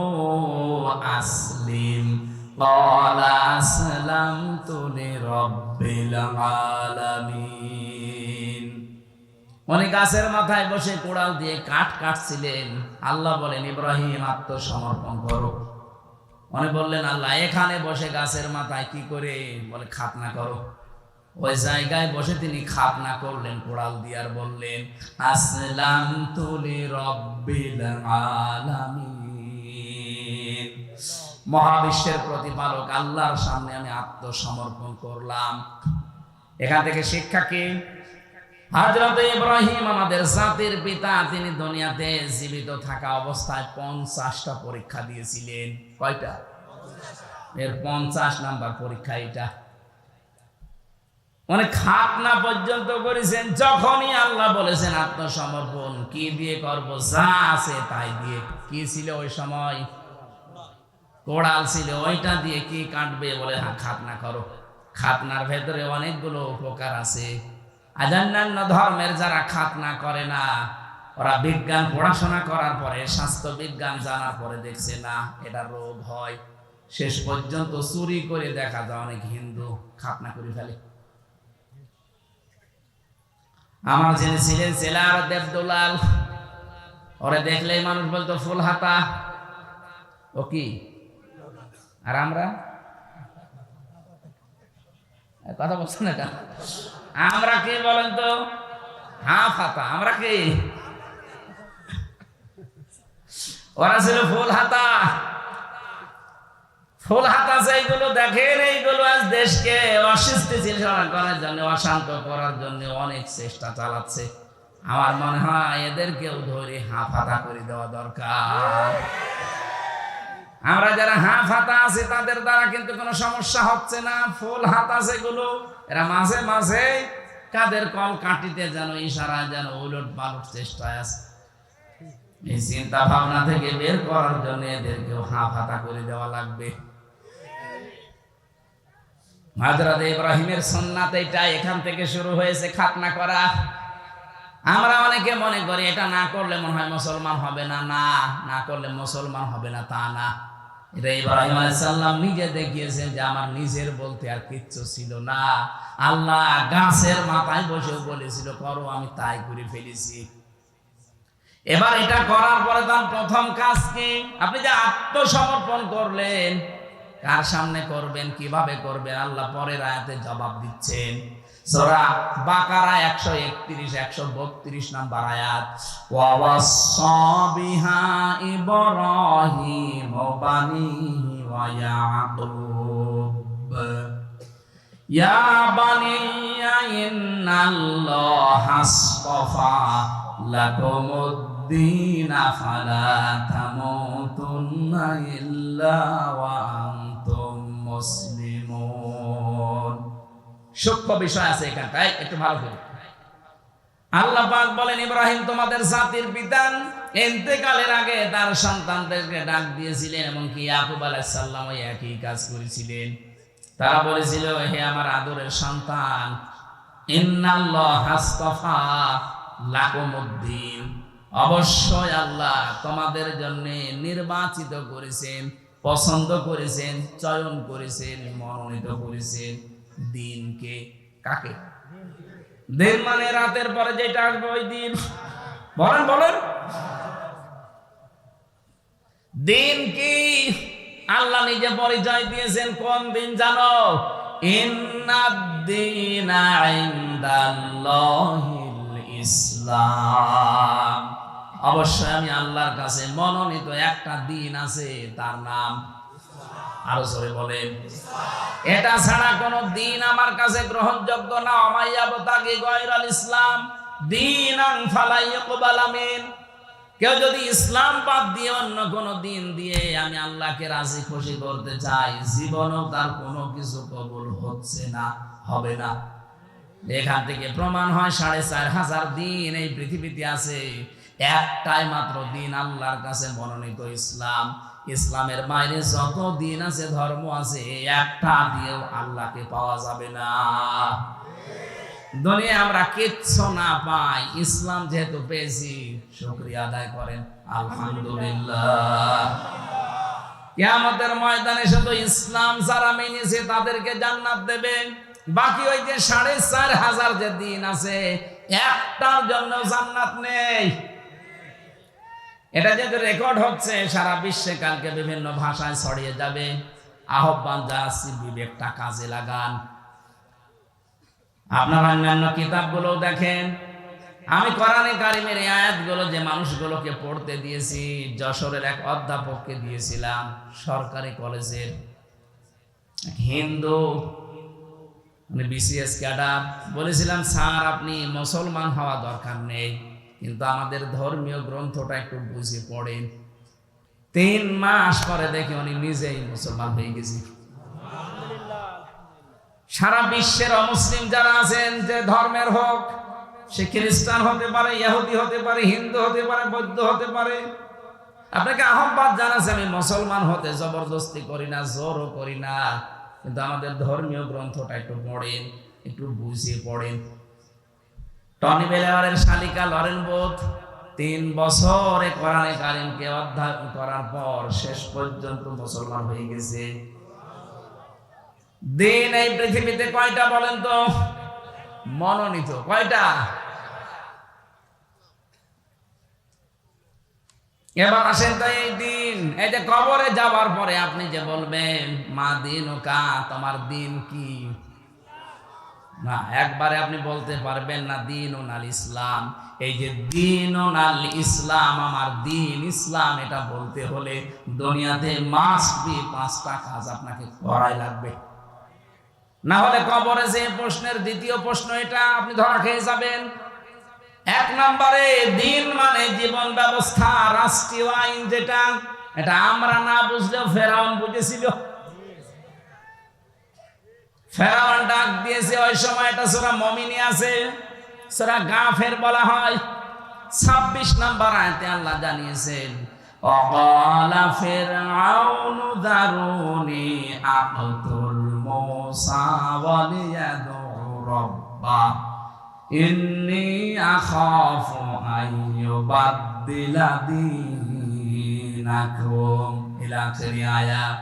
[SPEAKER 1] আসলিম ক্বালা আসলামতু লিরাব্বিল আলামিন। উনি গাছের মাথায় বসে কোড়াল দিয়ে কাঠ কাটছিলেন। আল্লাহ বলেন, ইব্রাহিম আত্মসমর্পণ করো। উনি বললেন, আল্লাহ এখানে বসে গাছের মাথায় কি করে? বলে, খাতনা করো। ওই জায়গায় বসে তিনি খাতনা করলেন কোড়াল দিয়ে, আর বললেন, আসলামতু লিরাব্বিল আলামিন। মহাবিশ্বের প্রতিপালক আল্লাহর সামনে আমি আত্মসমর্পণ করলাম। এখান থেকে শিক্ষা কি? হযরত ইব্রাহিম আমাদের জাতির পিতা, তিনি দুনিয়াতে জীবিত থাকা অবস্থায় 50টা পরীক্ষা দিয়েছিলেন। কয়টা? এর 50 নাম্বার পরীক্ষা এটা। মানে খাতনা পর্যন্ত করেছেন। যখনই আল্লাহ বলেছেন আত্মসমর্পণ, কি দিয়ে করব? যা আছে তাই দিয়ে। কি ছিল ওই সময়? কোড়াল ছিল, ওইটা দিয়ে কি কাটবে? বলে, হ্যাঁ খাতনা করো। খাতনার ভেতরে অনেকগুলো উপকার আছে। অন্যান্য ধর্মের যারা খাতনা করে না, ওরা বিজ্ঞান পড়াশোনা করার পরে, স্বাস্থ্য বিজ্ঞান জানার পরে দেখছে না এটা রোগ হয়। শেষ পর্যন্ত চুরি করে দেখা যায় অনেক হিন্দু খাতনা করে ফেলে। আমার যিনি ছিলেন সেলার দেবদুলাল, ওরে দেখলেই মানুষ বলতো ফুল হাতা। ও কি? আর আমরা কথা বলছেন না কেন? আমরা কি বলেন তো? হাফ হাতা। আমরা কি? ওরা ছিল ফুল হাতা। ফুল হাতা সেইগুলো দেখেন, এইগুলো আজ দেশকে অস্থিতিশীল করার জন্য, অশান্ত করার জন্য অনেক চেষ্টা চালাচ্ছে। আমার মনে হয় এদেরকেও ধরে হাফ হাতা করে দেওয়া দরকার। আমরা যারা হাফ হাতা আছি তাদের দ্বারা কিন্তু কোনো সমস্যা হচ্ছে না। ফুল হাতা যেগুলো, এরা মাঝে মাঝে কাদের কল কাটিতে যেন ইশারায় যেন উলট পালট চেষ্টায় আছে। এই চিন্তা ভাবনা থেকে বের করার জন্য এদেরকেও হাফ হাতা করে দেওয়া লাগবে। হযরত ইব্রাহিমের সুন্নাত এটা, এখান থেকে শুরু হয়েছে খাতনা করা। আমরা অনেকে মনে করি এটা না করলে মনে হয় মুসলমান হবে না। না করলে মুসলমান হবে না তা না। এটা ইব্রাহিম আলাইহিস সালাম নিজে দেখিয়েছেন যে আমার নিজের বলতে আর কিচ্ছু ছিল না। আল্লাহ গাছের মাথায় বসে বলেছিল করো, আমি তাই করে ফেলেছি। এবার এটা করার পরে তার প্রথম কাজ কি? আপনি যে আত্মসমর্পণ করলেন, কার সামনে করবেন, কিভাবে করবেন? আল্লাহ পরের আয়াতে জবাব দিচ্ছেন। সূরা বাকারা 131 132 নাম্বার আয়াত। ওয়া ওয়াসা বিহা ইব্রাহিম বানিহি ওয়া ইয়াকুব ইয়া বানিয়া ইন্নাল্লাহা আসতাফা লাকুমুদ-দীন ফালা তামুতুন্না ইল্লা ওয়া আনতুম মুসলিমুন। সূক্ষ্ম বিষয় আছে এখানটায়, একটু ভালো করে। আল্লাহ পাক বলেন, ইব্রাহিম তোমাদের জাতির পিতা ইন্তেকালের আগে তার সন্তানদেরকে ডাক দিয়েছিলেন, এবং কি ইয়াকুব আলাইহিস সালাম ওই একই কাজ করেছিলেন। তারা বলেছিল, হে আমার আদরের সন্তান, ইন্নাল্লাহা আসতাফা লাকুমুদ-দীন, অবশ্যই আল্লাহ তোমাদের জন্য নির্বাচিত করেছেন, পছন্দ করেছেন, চয়ন করেছেন, মনোনীত করেছেন দিনকে। কাকে? দিন মানে রাতের পরে যেটা আসবে ওই দিন। বলেন বলেন, দিন কি? আল্লাহ নিজে পরিচয় দিয়েছেন কোন দিন জানো? ইন্নাদ-দীনা ইনদাল্লাহিল ইসলাম। অবশ্যই আমি আল্লাহর কাছে মনোনীত একটা দিন আছে, তার নাম, আরো জোরে বলেন, এটা ছাড়া কোন দিন আমার কাছে গ্রহণযোগ্য না। আমাইয়াবতাগি গায়রাল ইসলাম দীনান ফালা ইউকবালা মিন। কেউ যদি ইসলাম বাদ দিয়ে অন্য কোন দিন দিয়ে আমি আল্লাহকে রাজি খুশি করতে চাই, জীবনও তার কোনো কিছু কবুল হচ্ছে না, হবে না। এখান থেকে প্রমাণ হয় 4500 দিন এই পৃথিবীতে আছে। একটাই মাত্র দিন আল্লাহর কাছে মনোনীত ইসলাম। ইসলামের বাইরে যত দিন আছে, ধর্ম আছে, একটা দিয়েও আল্লাহকে পাওয়া যাবে না। দুনিয়া আমরা কিচ্ছু না পাই, ইসলাম যেহেতু পেয়েছি শুকরিয়া আদায় করেন আলহামদুলিল্লাহ। কিয়ামতের ময়দানে শুধু ইসলাম যারা মেনেছে তাদেরকে জান্নাত দেবে। বাকি ওই যে 4500 যে দিন আছে, একটার জন্য জান্নাত নেই। এটা যেহেতু রেকর্ড হচ্ছে সারা বিশ্বে, কালকে বিভিন্ন ভাষায় ছড়িয়ে যাবে। আহ্বান জানাচ্ছি, বিবেকটা কাজে লাগান। আপনারা অন্যান্য কিতাবগুলো দেখেন। আমি কোরআনে কারিমের এই আয়াতগুলো যে মানুষগুলোকে পড়তে দিয়েছি, যশোরের এক অধ্যাপককে দিয়েছিলাম, সরকারি কলেজের হিন্দু, মানে BCS ক্যাডার। বলেছিলাম, স্যার আপনি মুসলমান হওয়া দরকার নেই, কিন্তু আমাদের ধর্মীয় গ্রন্থটা একটু বুঝে পড়েন। 3 মাস পরে দেখি উনি নিজেই মুসলমান হয়ে গেছে। সারা বিশ্বের অমুসলিম যারা আছেন, যে ধর্মের হোক, সে খ্রিস্টান হতে পারে, ইহুদি হতে পারে, হিন্দু হতে পারে, বৌদ্ধ হতে পারে, আপনাকে আহ্বান জানাচ্ছে, আমি মুসলমান হতে জবরদস্তি করি না, জোরও করি না, কিন্তু আমাদের ধর্মীয় গ্রন্থটা একটু পড়েন, একটু বুঝিয়ে পড়েন। টনি বেলেয়ারের শালিকা লরেন বোথ 3 বছরে কোরআনে কারিমকে অধ্যয়ন করার পর শেষ পর্যন্ত মুসলমান হয়ে গেছে। দিন এই পৃথিবীতে কয়টা বলেন তো? মনোনীত কয়টা? এবার আসেন তো, এই দিন, এই যে কবরে যাওয়ার পরে আপনি যে বলবেন মা দিন ও কা, তোমার দিন কি? না, একবারে আপনি বলতে পারবেন না দিন ও নাল ইসলাম। এই যে দিন ও নাল ইসলাম, আমার দিন ইসলাম, এটা বলতে হলে দুনিয়াতে মাস্ট বি 5টা কাজ আপনাকে করাই লাগবে। না হলে কবরে যে প্রশ্নের দ্বিতীয় প্রশ্ন, এটা আপনি ধরা খেয়ে যাবেন। 1 নম্বরে দিন মানে জীবন ব্যবস্থা, রাষ্ট্রীয় আইন যেটা, এটা আমরা না বুঝলেও ফেরাউন বুঝেছিল। ফেরাউন ডাক দিয়েছে ওই সময়, এটা সূরা মুমিনে আছে, সূরা গাফির বলা হয়। 26 নম্বর আয়াতে আল্লাহ জানিয়েছেন, ওয়াকালা ফিরআউনু দারুনি আকতুল মূসা ওয়ালিয়াদু রাব্বা ইন্নী আখাফু আইয়ুবাদদিলা দীনাকুম ইলা আখিরি আয়াত।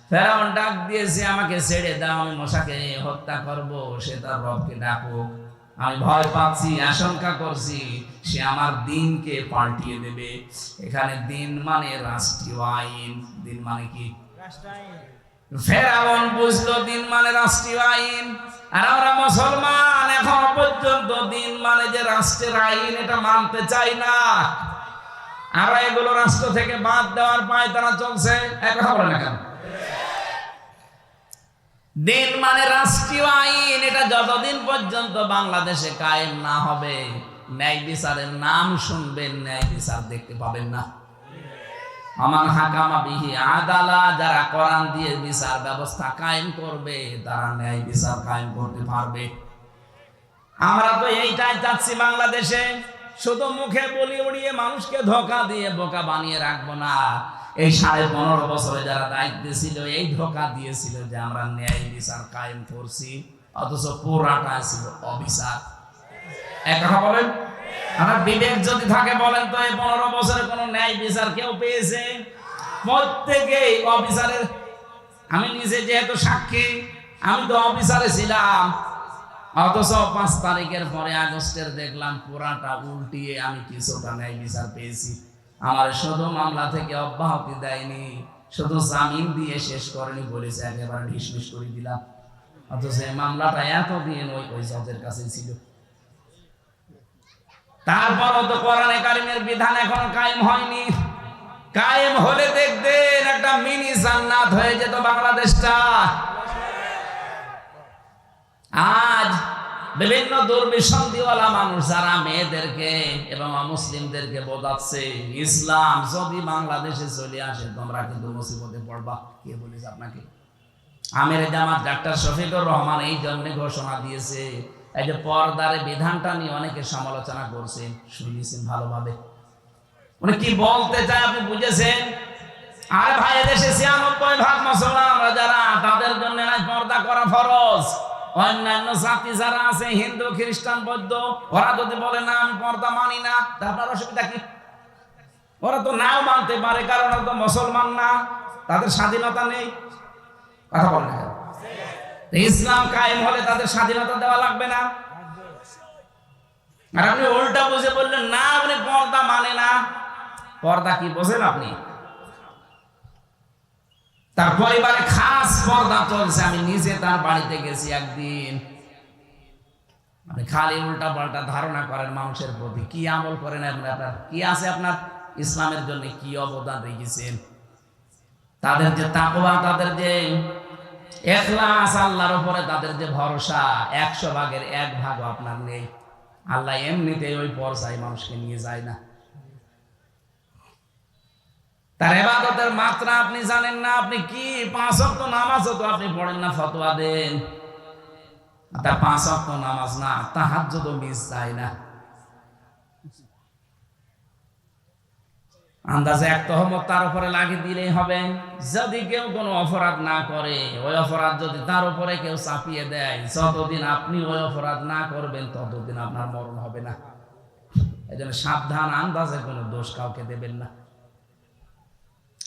[SPEAKER 1] ফেরাউন ডাক দিয়েছে, আমাকে ছেড়ে দাও, আমি মূসাকে হত্যা করব, সে তার রবকে ডাকুক। আমি ভয় পাচ্ছি, আশঙ্কা করছি সে আমার দিনকে পাল্টিয়ে দেবে। এখানে দিন মানে রাষ্ট্রীয় আইন। দিন মানে কি? ফেরাউন বুঝলো দিন মানে রাষ্ট্রীয় আইন, আর আমরা মুসলমান এখন পর্যন্ত দিন মানে যে রাষ্ট্রের আইন, এটা মানতে চাই না। আমরা এগুলো রাষ্ট্র থেকে বাদ দেওয়ার পায়তারা চলছে। এক কথা বলে না কেন? দিন মানে রাষ্ট্রীয় আইন, এটা যতদিন পর্যন্ত বাংলাদেশে কায়েম না হবে, ন্যায় বিচারের নাম শুনবেন, ন্যায় বিচার দেখতে পাবেন না। আমান হাকামা বিহি আদালা, যারা কোরআন দিয়ে বিচার ব্যবস্থা কায়েম করবে, তারা ন্যায় বিচার কায়েম করতে পারবে। আমরা তো এইটাই চাচ্ছি বাংলাদেশে। শুধু মুখে বলি উড়িয়ে মানুষকে ধোঁকা দিয়ে বোকা বানিয়ে রাখবো না। এই 15.5 বছরে যারা দায়িত্বে ছিল, এই ধোঁকা দিয়েছিল যে আমরা ন্যায় বিচার কায়েম করছি, অথচ পুরাটা ছিল অবিচার। এক কথা বলেন, আমার বিবেক যদি থাকে বলেন তো, এই 15 বছরে কোন ন্যায় বিচার কেউ পেয়েছে? প্রত্যেকেই অবিচারের। আমি নিজে যেহেতু সাক্ষী, আমি তো অবিচারে ছিলাম, অথচ 5 তারিখের পরে আগস্টের দেখলাম পুরাটা উল্টিয়ে আমি কিছুটা ন্যায় বিচার পেয়েছি। আমার শুধু মামলা থেকে অব্যাহতি দেয়নি, শুধু জামিন দিয়ে শেষ করেনি, বলেছে একেবারে ডিসমিস করে দিলাম। অথচ এই মামলাটা এতদিন ওই জজের কাছে ছিল। তারপরও তো কোরআনে কারিমের বিধান এখনো কায়েম হয়নি। কায়েম হলে দেখবেন একটা মিনি জান্নাত হয়ে যেত বাংলাদেশটা। আজ বিভিন্ন দুর্বিসন্ধিওয়ালা মানুষ যারা মেয়েদেরকে এবং অমুসলিমদেরকে বোঝাচ্ছে ইসলাম যদি বাংলাদেশে চলে আসে তোমরা কিন্তু মুসিবতে পড়বা, কে বলেছে আপনাকে? আমির জামাত ডাক্তার শফিকুর রহমান এই জন্য ঘোষণা দিয়েছে। এই যে পর্দার বিধানটা নিয়ে অনেকে সমালোচনা করছেন, শুনেছেন ভালোভাবে। উনি কি বলতে চায় আপনি বুঝেছেন? আরে ভাই, এদেশে 96% মুসলমান আমরা যারা, তাদের জন্য পর্দা করা ফরজ। অন্যান্য জাতি যারা আছে, হিন্দু, খ্রিস্টান, বৌদ্ধ, ওরা যদি বলে না আমি পর্দা মানি না, তা আপনার অসুবিধা কি? ওরা তো নাও মানতে পারে, কারণ ওরা তো মুসলমান না, তাদের স্বাধীনতা নেই। কথা বলেন না। ইসলাম কায়েম হলে তাদের স্বাধীনতা দেওয়া লাগবে না? আর আপনি উল্টা বুঝে বললেন না আপনি পর্দা মানে না। পর্দা কি বোঝেন আপনি? তার পরিবারে খাস পর্দা চলছে। আমি নিজে তার বাড়িতে গেছি একদিন। আপনি খালি উল্টা পাল্টা ধারণা করেন মানুষের প্রতি। কি আমল করেন আপনার? কি আছে আপনার? ইসলামের জন্য কি অবদান রেখেছেন? তাদের যে তাকওয়া, তাদের যে ইখলাস, আল্লাহর উপরে তাদের যে ভরসা, 100 ভাগের 1 ভাগও আপনার নেই। আল্লাহ এমনিতেই ওই পর্যায়ে মানুষকে নিয়ে যায় না। তার ইবাদতের মাত্রা আপনি জানেন না। আপনি কি 5 ওয়াক্ত নামাজও তো আপনি পড়েন না, ফতোয়া দেন। তার 5 ওয়াক্ত নামাজ না, তাহাজ্জুদও মিস যায় না। আন্দাজে এক তহমত তার উপরে লাগিয়ে দিলেই হবে। যদি কেউ কোনো অপরাধ না করে, ওই অপরাধ যদি তার উপরে কেউ চাপিয়ে দেয়, যতদিন আপনি ওই অপরাধ না করবেন ততদিন আপনার মরণ হবে না। এই জন্য সাবধান, আন্দাজে কোনো দোষ কাউকে দেবেন না।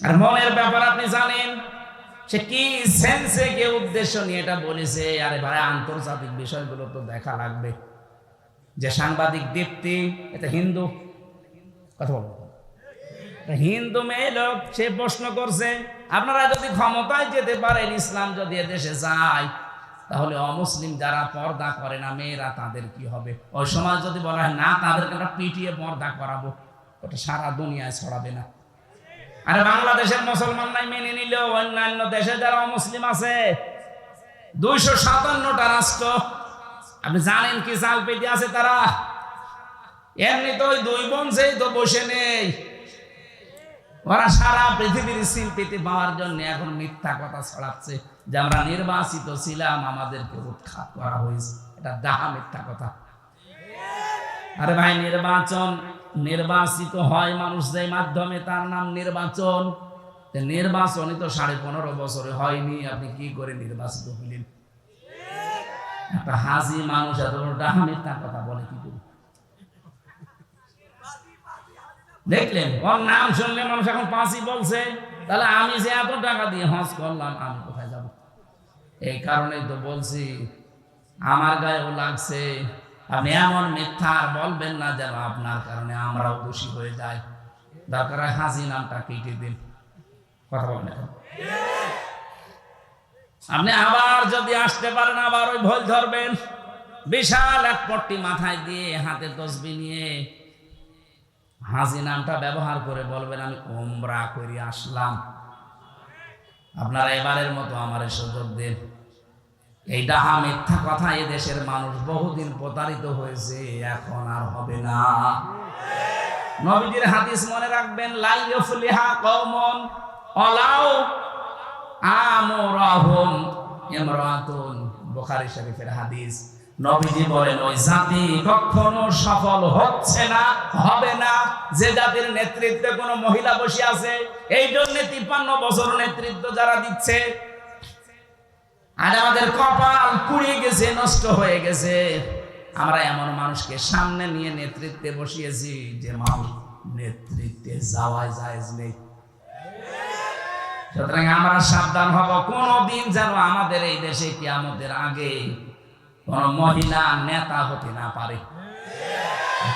[SPEAKER 1] আর মনের ব্যাপার আপনি জানেন, সে কি সেন্সে, কে উদ্দেশ্য নিয়ে এটা বলেছে। আরে ভাই, আন্তর্জাতিক বিষয়গুলো তো দেখা লাগবে। যে সাংবাদিক দীপ্তি, এটা হিন্দু, কথা বলবো, হিন্দু মেয়ে লোক, সে প্রশ্ন করছে আপনারা যদি ক্ষমতায় যেতে পারেন, ইসলাম যদি এদেশে যায়, তাহলে অমুসলিম যারা পর্দা করে না মেয়েরা, তাদের কি হবে? ওই সমাজ যদি বলা হয় না, তাদেরকে আমরা পিটিয়ে পর্দা করাবো, ওটা সারা দুনিয়ায় ছড়াবে না। আরে বাংলাদেশের মুসলমান নাই মেনে নিল, অন্যান্য দেশে যারা অমুসলিম আছে, 257টা রাষ্ট্র, আপনি জানেন কি চাল পেতে আছে তারা? এমনি তো ওই 2 বংশেই তো বসে নেই। ওরা সারা পৃথিবীর সিল পেতে পাওয়ার জন্য এখন মিথ্যা কথা ছড়াচ্ছে যে আমরা নির্বাচিত ছিলাম, আমাদেরকে উৎখাত করা হয়েছে। এটা ডাহা মিথ্যা কথা। আরে ভাই, নির্বাচিত হয় মানুষ যে মাধ্যমে, তার নাম নির্বাচন। নির্বাচনই তো 15.5 বছরে হয়নি, আপনি কি করে নির্বাচিত হলেন? একটা হাজি মানুষ এত ডাহা মিথ্যা কথা বলে কি করে? দেখলেন, ওর নাম শুনলে মানুষ এখন 5ই বলছে। তাহলে আমি যে এত টাকা দিয়ে হজ করলাম, আমি কোথায় যাব? এই কারণেই তো বলছি, আমার গায়েও লাগছে। আপনি এমন মিথ্যা আর বলবেন না যেন আপনার কারণে আমরাও দোষী হয়ে যাই। দরকার হয় হাজি নামটা কেটে দিন। কথা বলেন। আপনি আবার যদি আসতে পারেন, আবার ওই ভুল ধরবেন। বিশাল এক পট্টি মাথায় দিয়ে, হাতে তসবিহ নিয়ে হাজি নামটা ব্যবহার করে বলবেন আমি উমরা করে আসলাম। আপনারা এবারের মতো আমার সুযোগ দেন। এই ডাহা মিথ্যা কথা এই দেশের মানুষ বহুদিন প্রতারিত হয়েছে, এখন আর হবে না। নবীজির হাদিস মনে রাখবেন, লা ইউফলিহা কওমুন আলাউ আমরাহুম ইমরাতুন, বুখারী শরীফের হাদিস। নবীজি বলেন, ওই জাতি কখনো সফল হচ্ছে না, হবে না, যে জাতির নেতৃত্বে কোনো মহিলা বসে আছে। এই জন্য 53 বছর নেতৃত্ব যারা দিচ্ছে, আর আমাদের কপাল পুড়িয়ে গেছে, নষ্ট হয়ে গেছে। আমরা এমন মানুষকে সামনে নিয়ে নেতৃত্বে বসিয়েছি যে মানুষ নেতৃত্বে যাওয়াই জায়েজ নেই। সুতরাং আমরা সাবধান হব, কোনদিন যেন আমাদের এই দেশে কিয়ামতের আগে কোন মহিলা নেতা হতে না পারে।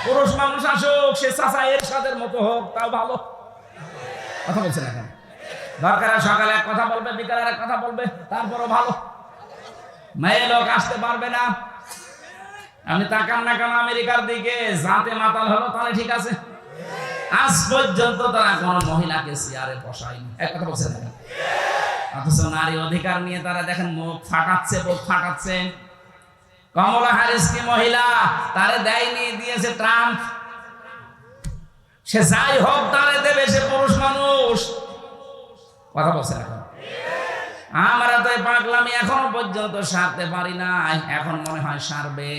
[SPEAKER 1] পুরুষ মানুষ আসুক, সে চাচা এরশাদের মতো হোক, তাও ভালো। কথা বলছেন এখন? দরকার সকালে এক কথা বলবে, বিকালে এক কথা বলবে, তারপরও ভালো। মেয়ে লোক আসতে পারবে না। আপনি তাকান না কেন আমেরিকার দিকে? জাতে মাতাল হলো, তাহলে ঠিক আছে। আজ পর্যন্ত তারা কোন মহিলাকে চেয়ারে বসায়নি। এক কথা বলছেন না? অথচ নারী অধিকার নিয়ে তারা দেখেন মুখ ফাটাচ্ছে, বুক ফাটাচ্ছে। কমলা হ্যারিস কি মহিলা? তারে দেয়নি, দিয়েছে ট্রাম্প। সে যাই হোক তারে দেবে, সে পুরুষ মানুষ। কথা বলছেন এখন? আমরা তো পাগলামি এখনো পর্যন্ত সারতে পারি না, এখন মনে হয় সারবে।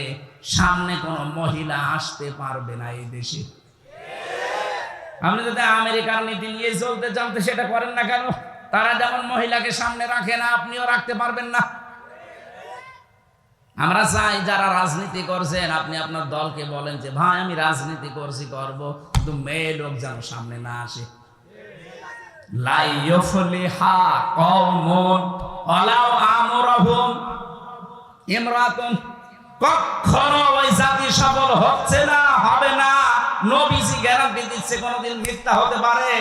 [SPEAKER 1] সামনে কোন মহিলা আসতে পারবে না এই দেশে। আপনি যদি আমেরিকার নীতি নিয়ে চলতে চান তো সেটা করেন না কেন? তারা যেমন মহিলাকে সামনে রাখে না, আপনিও রাখতে পারবেন না। আমরা চাই যারা রাজনীতি করছেন আপনি আপনার দলকে বলেন যে ভাই আমি রাজনীতি করব, কিন্তু মেয়ে লোক যেন সামনে না আসে। লা ইউফলিহা কওমুন ওয়ালাউ আমরহুম ইমরাতুন, কখনো ওই জাতি সফল হচ্ছে না, হবে না। নবীজি গ্যারান্টি দিচ্ছে কোনোদিন মিথ্যা হতে পারে?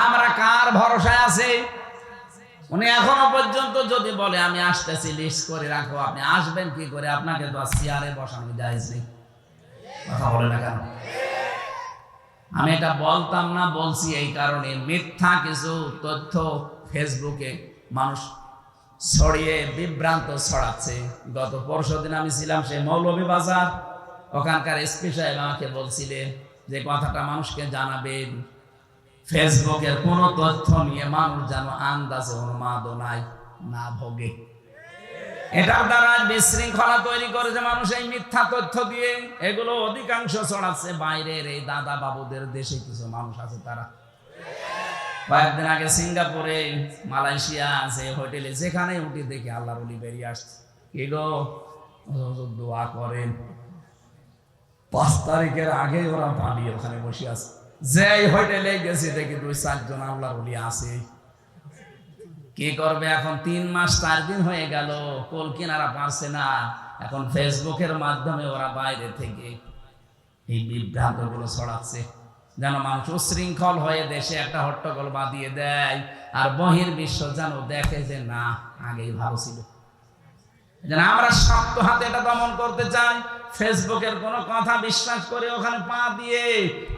[SPEAKER 1] আমরা কার ভরসায় আছি? উনি এখনো পর্যন্ত যদি বলে আমি আসতেছি, লিস্ট করে রাখো, আপনি আসবেন কি করে? আপনাকে তো চেয়ারে বসানো যায়নি। কথা বলে না কেন? আমি এটা বলতাম না, বলছি এই কারণে মিথ্যা কিছু তথ্য ফেসবুকে মানুষ ছড়িয়ে বিভ্রান্ত ছড়াচ্ছে। গত পরশুদিন আমি ছিলাম সেই মৌলভীবাজার, ওখানকার এসপি সাহেব আমাকে বলছিলেন যে কথাটা মানুষকে জানাবেন, ফেসবুকের কোন তথ্য নিয়ে মানুষ যেন আন্দাজে উন্মাদনায় না ভোগে। এটার দ্বারা বিশৃঙ্খলা তৈরি করেছে মানুষ এই মিথ্যা তথ্য দিয়ে। এগুলো অধিকাংশ ছড়াচ্ছে বাইরের এই দাদা বাবুদের দেশে কিছু মানুষ আছে তারা। কয়েকদিন আগে সিঙ্গাপুরে, মালয়েশিয়া আছে হোটেলে, যেখানে উঠে দেখি আল্লাহর ওলি বেরিয়ে আসছে। এগো দোয়া করেন, 5 তারিখের আগে ওরা পালিয়ে ওখানে বসে আছে। যে হোটেলে গেছি দেখি 2-4 জন আল্লাহর ওলি আছে। কি করবে এখন? 3 মাস 4 দিন হয়ে গেল, কোল কিনারা পারছে না। এখন ফেসবুকের মাধ্যমে ওরা বাইরে থেকে এই বিভ্রান্ত গুলো ছড়াচ্ছে, যেন মানুষ উশৃঙ্খল হয়ে দেশে একটা হট্টগোল বাঁধিয়ে দেয়, আর বহির্বিশ্ব যেন দেখে যে না আগেই ভালো ছিল। যেন আমরা শক্ত হাতে এটা দমন করতে চাই। ফেসবুকের কোনো কথা বিশ্বাস করে ওখানে পা দিয়ে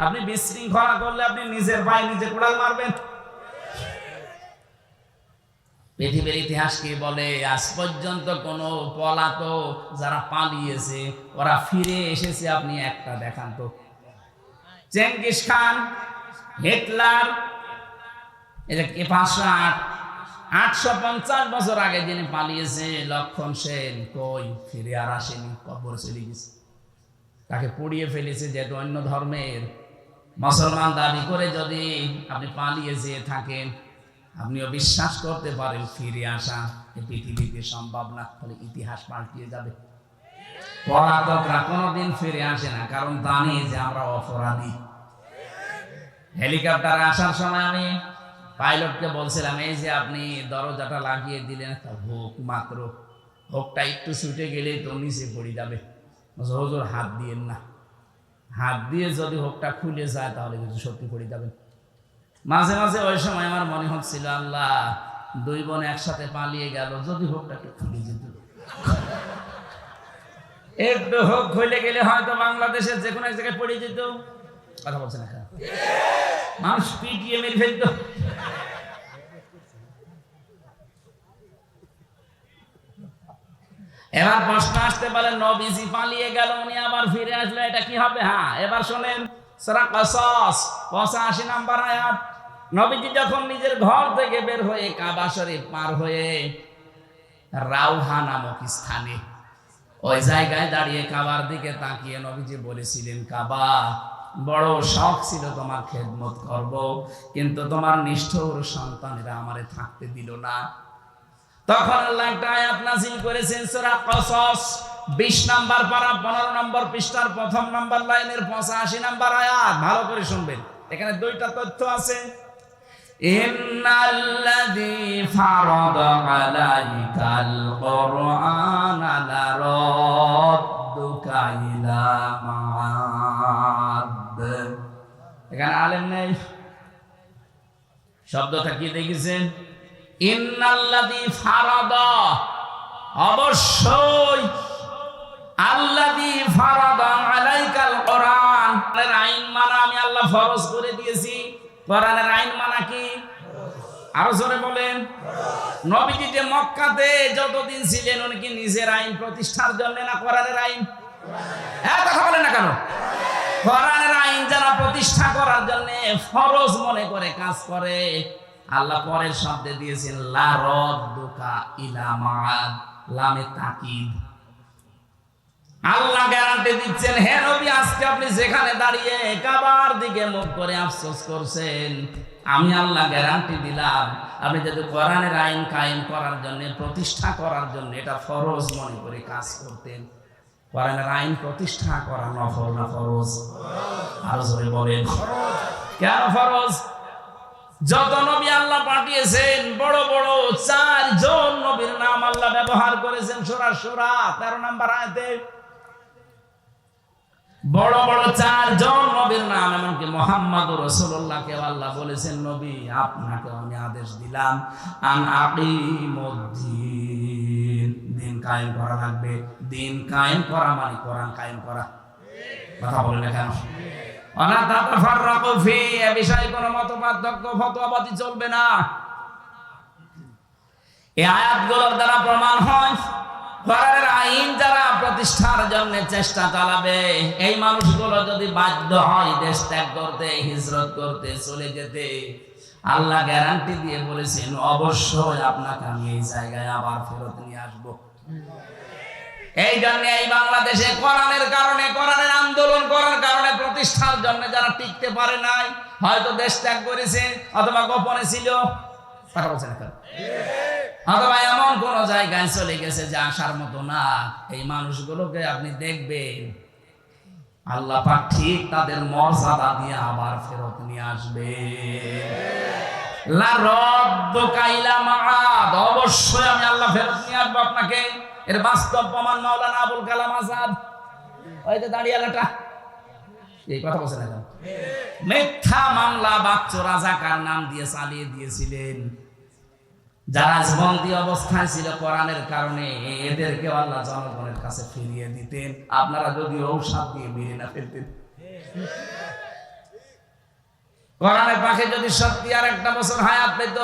[SPEAKER 1] আপনি বিশৃঙ্খলা করলে আপনি নিজের পায়ে নিজে কুড়াল মারবেন। পৃথিবীর ইতিহাস কি বলে? আজ পর্যন্ত কোন পলাতক যারা পালিয়েছে ওরা ফিরে এসেছে আপনি একটা দেখান তো। চেঙ্গিস খান, হিটলার, এই যে 850 বছর আগে যিনি পালিয়েছে লক্ষণ সেন, কই ফিরে আর আসেনি, কবরে চলে গেছে। তাকে পুড়িয়ে ফেলেছে। যেহেতু অন্য ধর্মের মুসলমান দাবি করে যদি আপনি পালিয়ে যেয়ে থাকেন, আপনিও বিশ্বাস করতে পারেন ফিরে আসা এই পৃথিবীতে সম্ভব না, ফলে ইতিহাস পাল্টিয়ে যাবে। পলাতকরা কোনোদিন ফিরে আসে না, কারণ জানে যে আমরা অপরাধী। হেলিকপ্টারে আসার সময় আমি পাইলটকে বলছিলাম, এই যে আপনি দরজাটা লাগিয়ে দিলেন, একটা হুক মাত্র, হুকটা একটু ছুটে গেলেই তো নিচে পড়ে যাবে। হুজুর হাত দিয়েন না, হাত দিয়ে যদি হুকটা খুলে যায় তাহলে কিন্তু সত্যি পড়ে যাবেন। মাঝে মাঝে ওই সময় আমার মনে হচ্ছিল, আল্লাহ 2 বোন একসাথে পালিয়ে গেল, যদি হুকটা একটু খুলে যেত, একটু হুক খুলে গেলে হয়তো বাংলাদেশের যে কোনো এক জায়গায় পড়ে যেত। কথা বলছে না, মানুষ পিটিয়ে মেরে ফেলত। এবার প্রশ্ন আসতে পারে, নবীজি পালিয়ে গেল, উনি আবার ফিরে আসলো, এটা কি হবে? হ্যাঁ, এবার শোনেন সূরা কসস 85 নম্বর আয়াত। নবীজি যখন নিজের ঘর থেকে বের হয়ে কাবা শরীফ পার হয়ে রাউহা নামক স্থানে ওই জায়গায় দাঁড়িয়ে কাবার দিকে তাকিয়ে নবীজি বলেছিলেন, কাবা, বড় শখ ছিল তোমার খেদমত করব, কিন্তু তোমার নিষ্ঠুর সন্তানেরা আমারে থাকতে দিল না। তখন আল্লাহ একটা আয়াত নাযিল করেছেন, সূরা কসস 20 নম্বর পারা 15 নম্বর পৃষ্ঠার 1ম নম্বর লাইনের 85 নম্বর আয়াত। ভালো করে শুনবেন, এখানে 2টা তথ্য আছে। ইন্নাল্লাযী ফারাদা আলাইকাল কুরআনা লারাদ্দুকা ইলা মাআদ। এখানে আলেম নেই, শব্দটা কি দেখেছেন? ইন্নাল্লাযী ফারাদা, অবশ্যই আল্লাযী ফারাদা আলাইকাল কুরআন, এর আইন মানা আমি আল্লাহ ফরজ করে দিয়েছি। কোরআনের আইন মানা কি? আরো জোরে বলেন। নবীজি যে মক্কাতে যতদিন ছিলেন উনি কি নিজের আইন প্রতিষ্ঠার জন্য না কোরআনের আইন? কথা বলেন না কেন? কোরআনের আইন যারা প্রতিষ্ঠা করার জন্য ফরজ মনে করে কাজ করে, আল্লাহ পরের শব্দে দিয়েছেন লারাদ্দুকা ইলা মাআদ, লামে তাকিদ। আল্লাহ গ্যারান্টি দিচ্ছেন, হে নবী, আজকে আপনি যেখানে দাঁড়িয়ে কাবার দিকে মুখ করে আফসোস করছেন, আমি আল্লাহ গ্যারান্টি দিলাম আপনি যদি কোরআনের আইন কায়েম করার জন্য, প্রতিষ্ঠা করার জন্য এটা ফরজ মনে করে কাজ করতেন। কোরআনের আইন প্রতিষ্ঠা করা নফল না ফরজ? আরো জোরে বলেন। কেন ফরজ? যত নবী আল্লাহ পাঠিয়েছেন, বড় বড় 4 জন নবীর নাম আল্লাহ ব্যবহার করেছেন সূরা শূরা 13 নম্বর আয়াতে। বড় বড় 4 জন নবীর নাম, এমনকি মুহাম্মদুর রাসূলুল্লাহকে আল্লাহ বলেছেন, নবী আপনাকে আমি আদেশ দিলাম আন আকিমুদ্দিন, দিন কায়েম করা লাগবে। দিন কায়েম করা মানে কোরআন কায়েম করা। কথা বলেন না কেন? ওয়ালা তাতাফাররাকু ফি, এ বিষয়ে কোনো মতপার্থক্য ফতোয়াবাজি চলবে না। এই আয়াতগুলোর দ্বারা প্রমাণ হয় কোরআনের আইন যারা প্রতিষ্ঠার জন্য চেষ্টা চালাবে, এই মানুষগুলো যদি বাধ্য হয় দেশ ত্যাগ করতে, হিজরত করতে, চলে যেতে, আল্লাহ গ্যারান্টি দিয়ে বলেছেন অবশ্যই আপনাকে আমি এই জায়গায় আবার ফেরত নিয়ে আসবো। এই জন্য এই বাংলাদেশে কোরআনের কারণে, কোরআনের আন্দোলন করার কারণে, প্রতিষ্ঠার জন্য যারা টিকতে পারে নাই, হয়তো দেশ ত্যাগ করেছে অথবা গোপনে ছিল, অথবা এমন কোন জায়গায় চলে গেছে যে আসার মতো না, এই মানুষগুলোকে আপনি দেখবেন আল্লাহ পাক ঠিক তাদের মর্যাদা দিয়ে আবার ফেরত নিয়ে আসবে। লা রাব্বুকা ইলা মাআদ, অবশ্যই আমি আল্লাহ ফেরত নিয়ে আসবো আপনাকে। এর বাস্তব প্রমাণ মাওলানা আবুল কালাম আজাদ, ওই যে দাঁড়িয়ালাটা, এই কথা বলছেন না? মিথ্যা মামলা বাচ্চু রাজাকার নাম দিয়ে চালিয়ে দিয়েছিলেন। যারা বন্দী অবস্থায় ছিল কোরআনের কারণে, এদেরকে আল্লাহ জনগণের কাছে ফিরিয়ে দিতেন। আপনারা যদি ঔষধ দিয়ে মেরে না ফেলতেন, কোরআনের পাখে যদি সত্যি আর একটা বছর হায়াত পেত,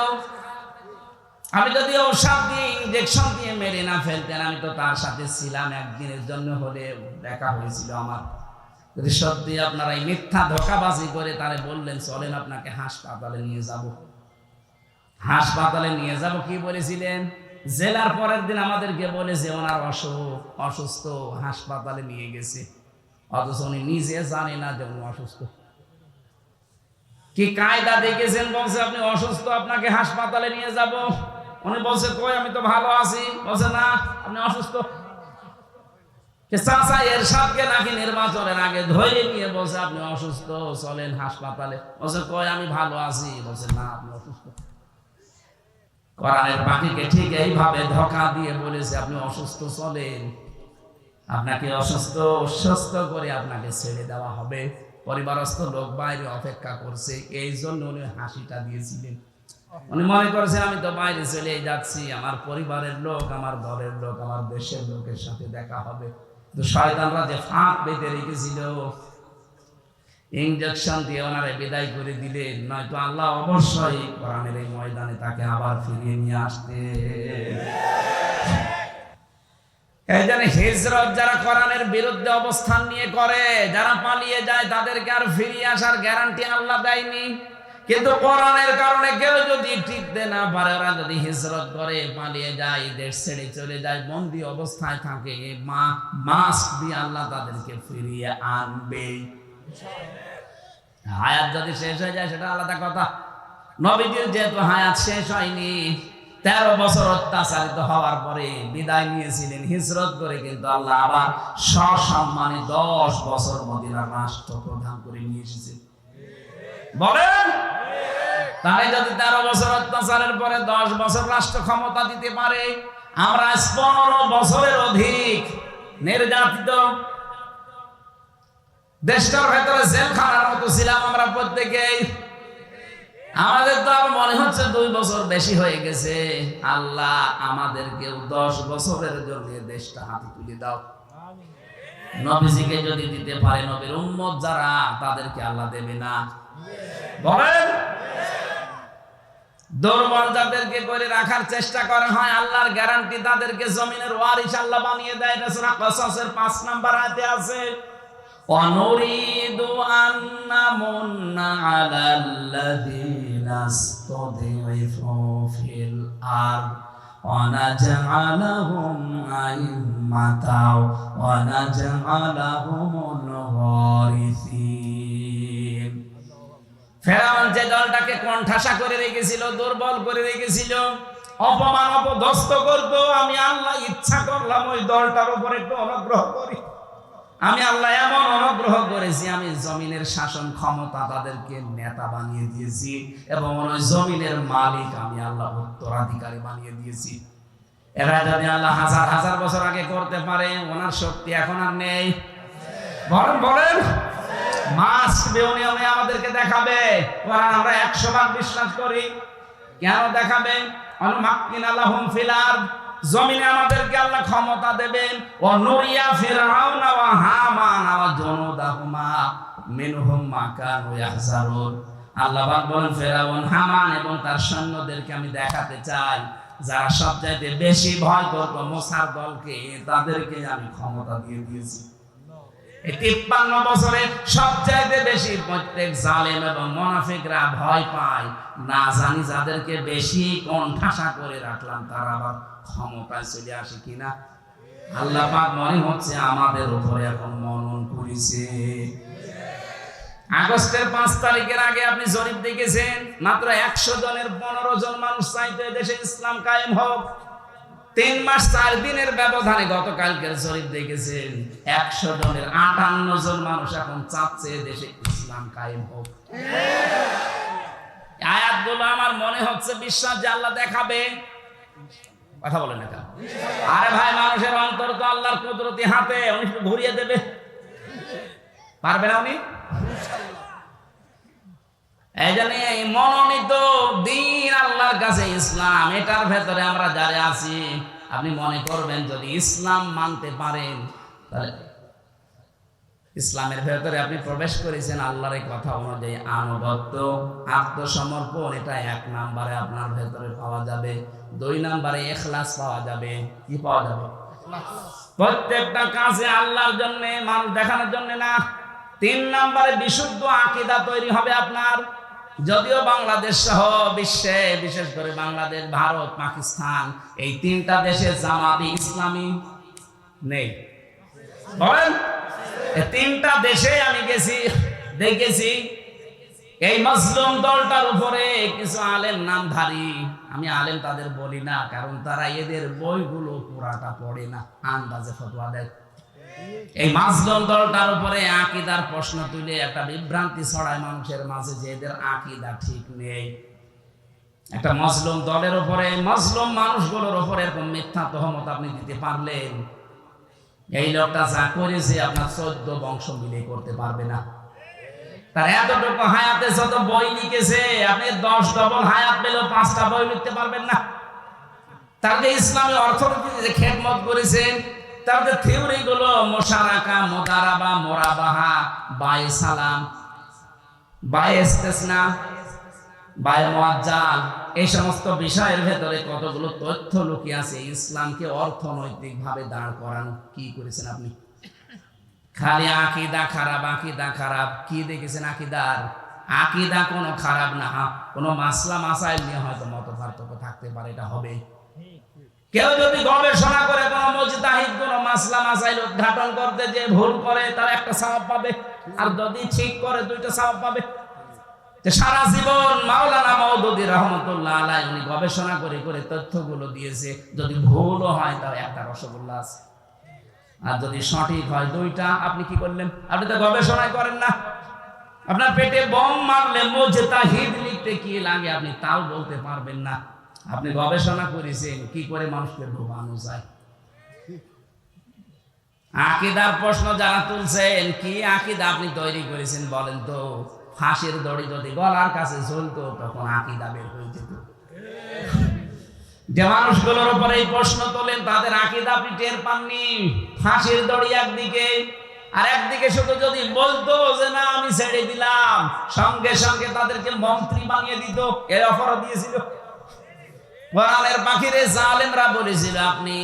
[SPEAKER 1] আমি যদি ঔষধ দিয়ে, ইনজেকশন দিয়ে মেরে না ফেলতেন, আমি তো তার সাথে ছিলাম, একদিনের জন্য হলে দেখা হয়েছিল আমার। যদি সত্যি আপনারা এই মিথ্যা ধোঁকাবাজি করে তারে বললেন চলেন আপনাকে হাসপাতালে নিয়ে যাব, হাসপাতালে নিয়ে যাব কি বলেছিলেন? জেলার পরের দিন আমাদেরকে বলেছে ওনার অসুস্থ, হাসপাতালে নিয়ে গেছে, অথচ উনি নিজে জানে না যে উনি অসুস্থ। কি কায়দা দেখেছেন? বলছে আপনি অসুস্থ, আপনাকে হাসপাতালে নিয়ে যাব। উনি বলছে কই, আমি তো ভালো আছি। বলছে না, আপনি অসুস্থ। চাচা এরশাদকে নাকি নির্বাচনের আগে ধরে নিয়ে বলছে আপনি অসুস্থ, চলেন হাসপাতালে। বলছে কই, আমি ভালো আছি। বলছে না, আপনি অসুস্থ। কোরআনের পাখিকে ঠিক এইভাবে ধোঁকা দিয়ে বলেছে আপনি অসুস্থ, চলেন, আপনাকে অসুস্থ সুস্থ করে আপনাকে ছেড়ে দেওয়া হবে। পরিবারস্থ লোক বাইরে অপেক্ষা করছে, এই জন্য উনি হাসিটা দিয়েছিলেন। উনি মনে করেছেন আমি তো বাইরে চলে যাচ্ছি, আমার পরিবারের লোক, আমার দলের লোক, আমার দেশের লোকের সাথে দেখা হবে। তো শয়তানরা যে ফাঁক বেঁধে রেখেছিল, ইনজেকশন দিয়ে ওনারে বিদায় করে দিলেন, নয়তো আল্লাহ অবশ্যই কোরআনের এই ময়দানে তাকে আবার ফিরিয়ে নিয়ে আসতে। এই জন্য হিজরত যারা কোরআনের বিরুদ্ধে অবস্থান নিয়ে করে, যারা পালিয়ে যায়, তাদেরকে আর ফিরিয়ে আসার গ্যারান্টি আল্লাহ দেয়নি। কিন্তু কোরআনের কারণে কেউ যদি টিকতে না পারে, ওরা যদি হিজরত করে, পালিয়ে যায়, দেশ ছেড়ে চলে যায়, বন্দী অবস্থায় থাকে, মাস দিয়ে আল্লাহ তাদেরকে ফিরিয়ে আনবে। হায়াত যদি শেষ হয়ে যায় সেটা আলাদা কথা। নবীজির যেহেতু হায়াত শেষ হয়নি, 13 বছর অত্যাচারিত হওয়ার পরে বিদায় নিয়েছিলেন হিজরত করে, কিন্তু আল্লাহ আবার সসম্মানে 10 বছর মদিনার রাষ্ট্র প্রধান করে নিয়ে এসেছেন। বলেন, তাই যদি 13 বছর অত্যাচারের পরে 10 বছর রাষ্ট্র ক্ষমতা দিতে পারে, আমরা 15 বছরের অধিক নির্যাতিত, দেশটার ভেতরে জেলখানার মতো ছিলাম আমরা প্রত্যেকেই। আমাদের তো আর মনে হচ্ছে 2 বছর বেশি হয়ে গেছে। আল্লাহ আমাদেরকেও 10 বছরের জন্য দেশটা হাতে তুলে দাও। নবীজিকে যদি দিতে পারে, নবীর উম্মত যারা, তাদেরকে আল্লাহ দেবে না? বলেন, দুর্বল যাদেরকে করে রাখার চেষ্টা করা হয়, আল্লাহর গ্যারান্টি তাদেরকে জমিনের ওয়ারিস আল্লাহ বানিয়ে দেয়। এটা সূরা কসসের 5 নম্বর আয়াতে আছে, ওয়ানুরিদু আন্নামুন্না আলাল্লাযীনা ইসতুদঈফু ফিল আরদ ونجعلهم أئمة ونجعلهم الوارثين ফেরাউন যে দলটাকে কোণঠাসা করে রেখেছিল, দুর্বল করে রেখেছিল, অপমান অপদস্থ করত, আমি আল্লাহ ইচ্ছা করলাম ওই দলটার উপর একটু অনুগ্রহ করি। আমি আল্লাহ এমন অনুগ্রহ করেছি, আমি জমিনের শাসন ক্ষমতা তাদেরকে নেতা বানিয়ে দিয়েছি এবং ওই জমিনের মালিক আমি আল্লাহ উত্তরাধিকারী বানিয়ে দিয়েছি। এরা যদি আল্লাহ হাজার হাজার বছর আগে করতে পারে, ওনার শক্তি এখন আর নেই। বলেন বলেন, মাস বেউনিয়মে আমাদেরকে দেখাবে। কোরআন আমরা 100 ভাগ বিশ্বাস করি। কেন দেখাবে? অনুমাক্কিন আলাহুম ফিল আরদ, জমিনে আমাদেরকে আল্লাহ ক্ষমতা দেবেন। ও নুরিয়া ফিরআউন ওয়া হামান ওয়া জুনুদাহুমা মিনহুম মা কানু ইয়াহজারুন। আল্লাহ পাক বলেন, ফিরআউন, হামান এবং তার সৈন্যদেরকে আমি দেখাতে চাই, যারা সবচাইতে বেশি ভয় করত মুসার দলকে, তাদেরকে আমি ক্ষমতা দিয়ে দিয়েছি। এই 53 বছরে সবচাইতে বেশি প্রত্যেক জালেম এবং মুনাফিকরা ভয় পায়, না জানি যাদেরকে বেশি কোণঠাসা করে রাখলাম তারা আবার ক্ষমতায় চলে আসে কিনা। আল্লাহ পাক মনে হচ্ছে আমাদের উপরে এখন মনন করেছে। আগস্টের 5 তারিখের আগে আপনি জরিপ দেখেছেন, মাত্র 100 জনের 15 জন মানুষ চাইতো দেশে ইসলাম কায়েম হোক। 3 মাস 4 দিনের ব্যবধানে গতকালকের জরিপ দেখেছেন, 100 জনের 58 জন মানুষ এখন চাচ্ছে দেশে ইসলাম কায়েম হোক। আয়াতগুলো আমার মনে হচ্ছে বিশ্বাস যে আল্লাহ দেখাবে। কথা বলেন না কেন? আরে ভাই, মানুষের অন্তর তো আল্লাহর কুদরতি হাতে, উনি একটু ঘুরিয়ে দেবে। পারবে না উনি? এই জন্য এই মনোনীত দিন আল্লাহর কাছে ইসলাম, এটার ভেতরে আমরা যারা আছি, আপনি মনে করবেন যদি ইসলাম মানতে পারেন তাহলে ইসলামের ভেতরে আপনি প্রবেশ করেছেন আল্লাহর এই কথা অনুযায়ী। আনুগত্য, আত্মসমর্পণ, এটা 1 নম্বরে আপনার ভেতরে পাওয়া যাবে। 2 নম্বরে ইখলাস পাওয়া যাবে। কি পাওয়া যাবে? প্রত্যেকটা কাজে আল্লাহর জন্য, মানুষ দেখানোর জন্য না। 3 নম্বরে বিশুদ্ধ আকীদা তৈরি হবে আপনার। যদিও বাংলাদেশ সহ বিশ্বে, বিশেষ করে বাংলাদেশ, ভারত, পাকিস্তান, এই 3টা দেশে জামাতে ইসলামী নেই। বলেন, এই 3টা দেশে আমি গেছি, দেখেছি এই মজলুম দলটার উপরে কিছু আলেম নামধারী, আমি আলেম তাদের বলি না, কারণ তারা এদের বইগুলো পুরাটা পড়ে না, আন্দাজে ফতোয়া দেয়। এই মাজলুম দলটার উপরে আকীদার প্রশ্ন তুলে একটা বিভ্রান্তি ছড়ায় মানুষের মাঝে যে এদের আকীদা ঠিক নেই। একটা মজলুম দলের উপরে, মজলুম মানুষগুলোর উপরে এরকম মিথ্যা তহমত আপনি দিতে পারলেন, এই লোকটা যা করেছে আপনার 14 বংশ মিলে করতে পারবে না। তার এতটুকু হায়াতে যত বই লিখেছে, আপনি 10 ডবল হায়াত পেলেও 5টা বই লিখতে পারবেন না। তার যে ইসলামী অর্থনীতি যে খেদমত করেছেন, তার যে থিওরি গুলো, মুশারাকা, মুদারাবা, মুরাবাহা, বাই সালাম, বাই ইস্তিসনা, বাই মুআজ্জাল, এই সমস্ত বিষয়ের ভেতরে কতগুলো তথ্য লুকিয়ে আছে। ইসলামকে অর্থনৈতিক ভাবে দাঁড় করানো কি করেছেন আপনি? খালি আকীদা খারাপ, আকীদা খারাপ। কি দেখেছেন আকীদার? আকীদা কোনো খারাপ না, কোনো মাসলা মাসাইল নিয়ে হয়তো মত পার্থক্য থাকতে পারে, এটা হবে। কেউ যদি গবেষণা করে কোন মুজতাহিদ কোন মাসলা মাসাইল উদ্ঘাটন করতে যে ভুল করে, তার একটা সওয়াব পাবে, আর যদি ঠিক করে 2টা সওয়াব পাবে। সারা জীবন মাওলানা মওদুদী রাহমাতুল্লাহ আলাইহি উনি গবেষণা করে করে তথ্যগুলো দিয়েছে, যদি ভুলও হয় তাও একটা রসগোল্লা আছে, আর যদি সঠিক হয় 2টা। আপনি কি করলেন? আপনি তো গবেষণাই করেন না। আপনার পেটে বোম মারলে মুজতাহিদ লিখতে কি লাগে আপনি তাও বলতে পারবেন না। আপনি গবেষণা করেছেন কি করে মানুষকে ডুবানো যায়। আকীদার প্রশ্ন যারা তুলছেন, কি আকীদা আপনি তৈরি করেছেন বলেন তো? ফাঁসির দড়ি যদি গলার কাছে ঝুলতো তখন আকীদা বের হয়ে যেত। যে মানুষগুলোর উপরে এই প্রশ্ন তোলেন তাদের আকীদা আপনি টের পাননি। ফাঁসির দড়ি একদিকে, আর একদিকে শুধু যদি বলতো যে না আমি ছেড়ে দিলাম, সঙ্গে সঙ্গে তাদেরকে মন্ত্রী বানিয়ে দিত, এর অফারও দিয়েছিল। কোরআনের বাহিরে জালেমরা বলেছিল আপনি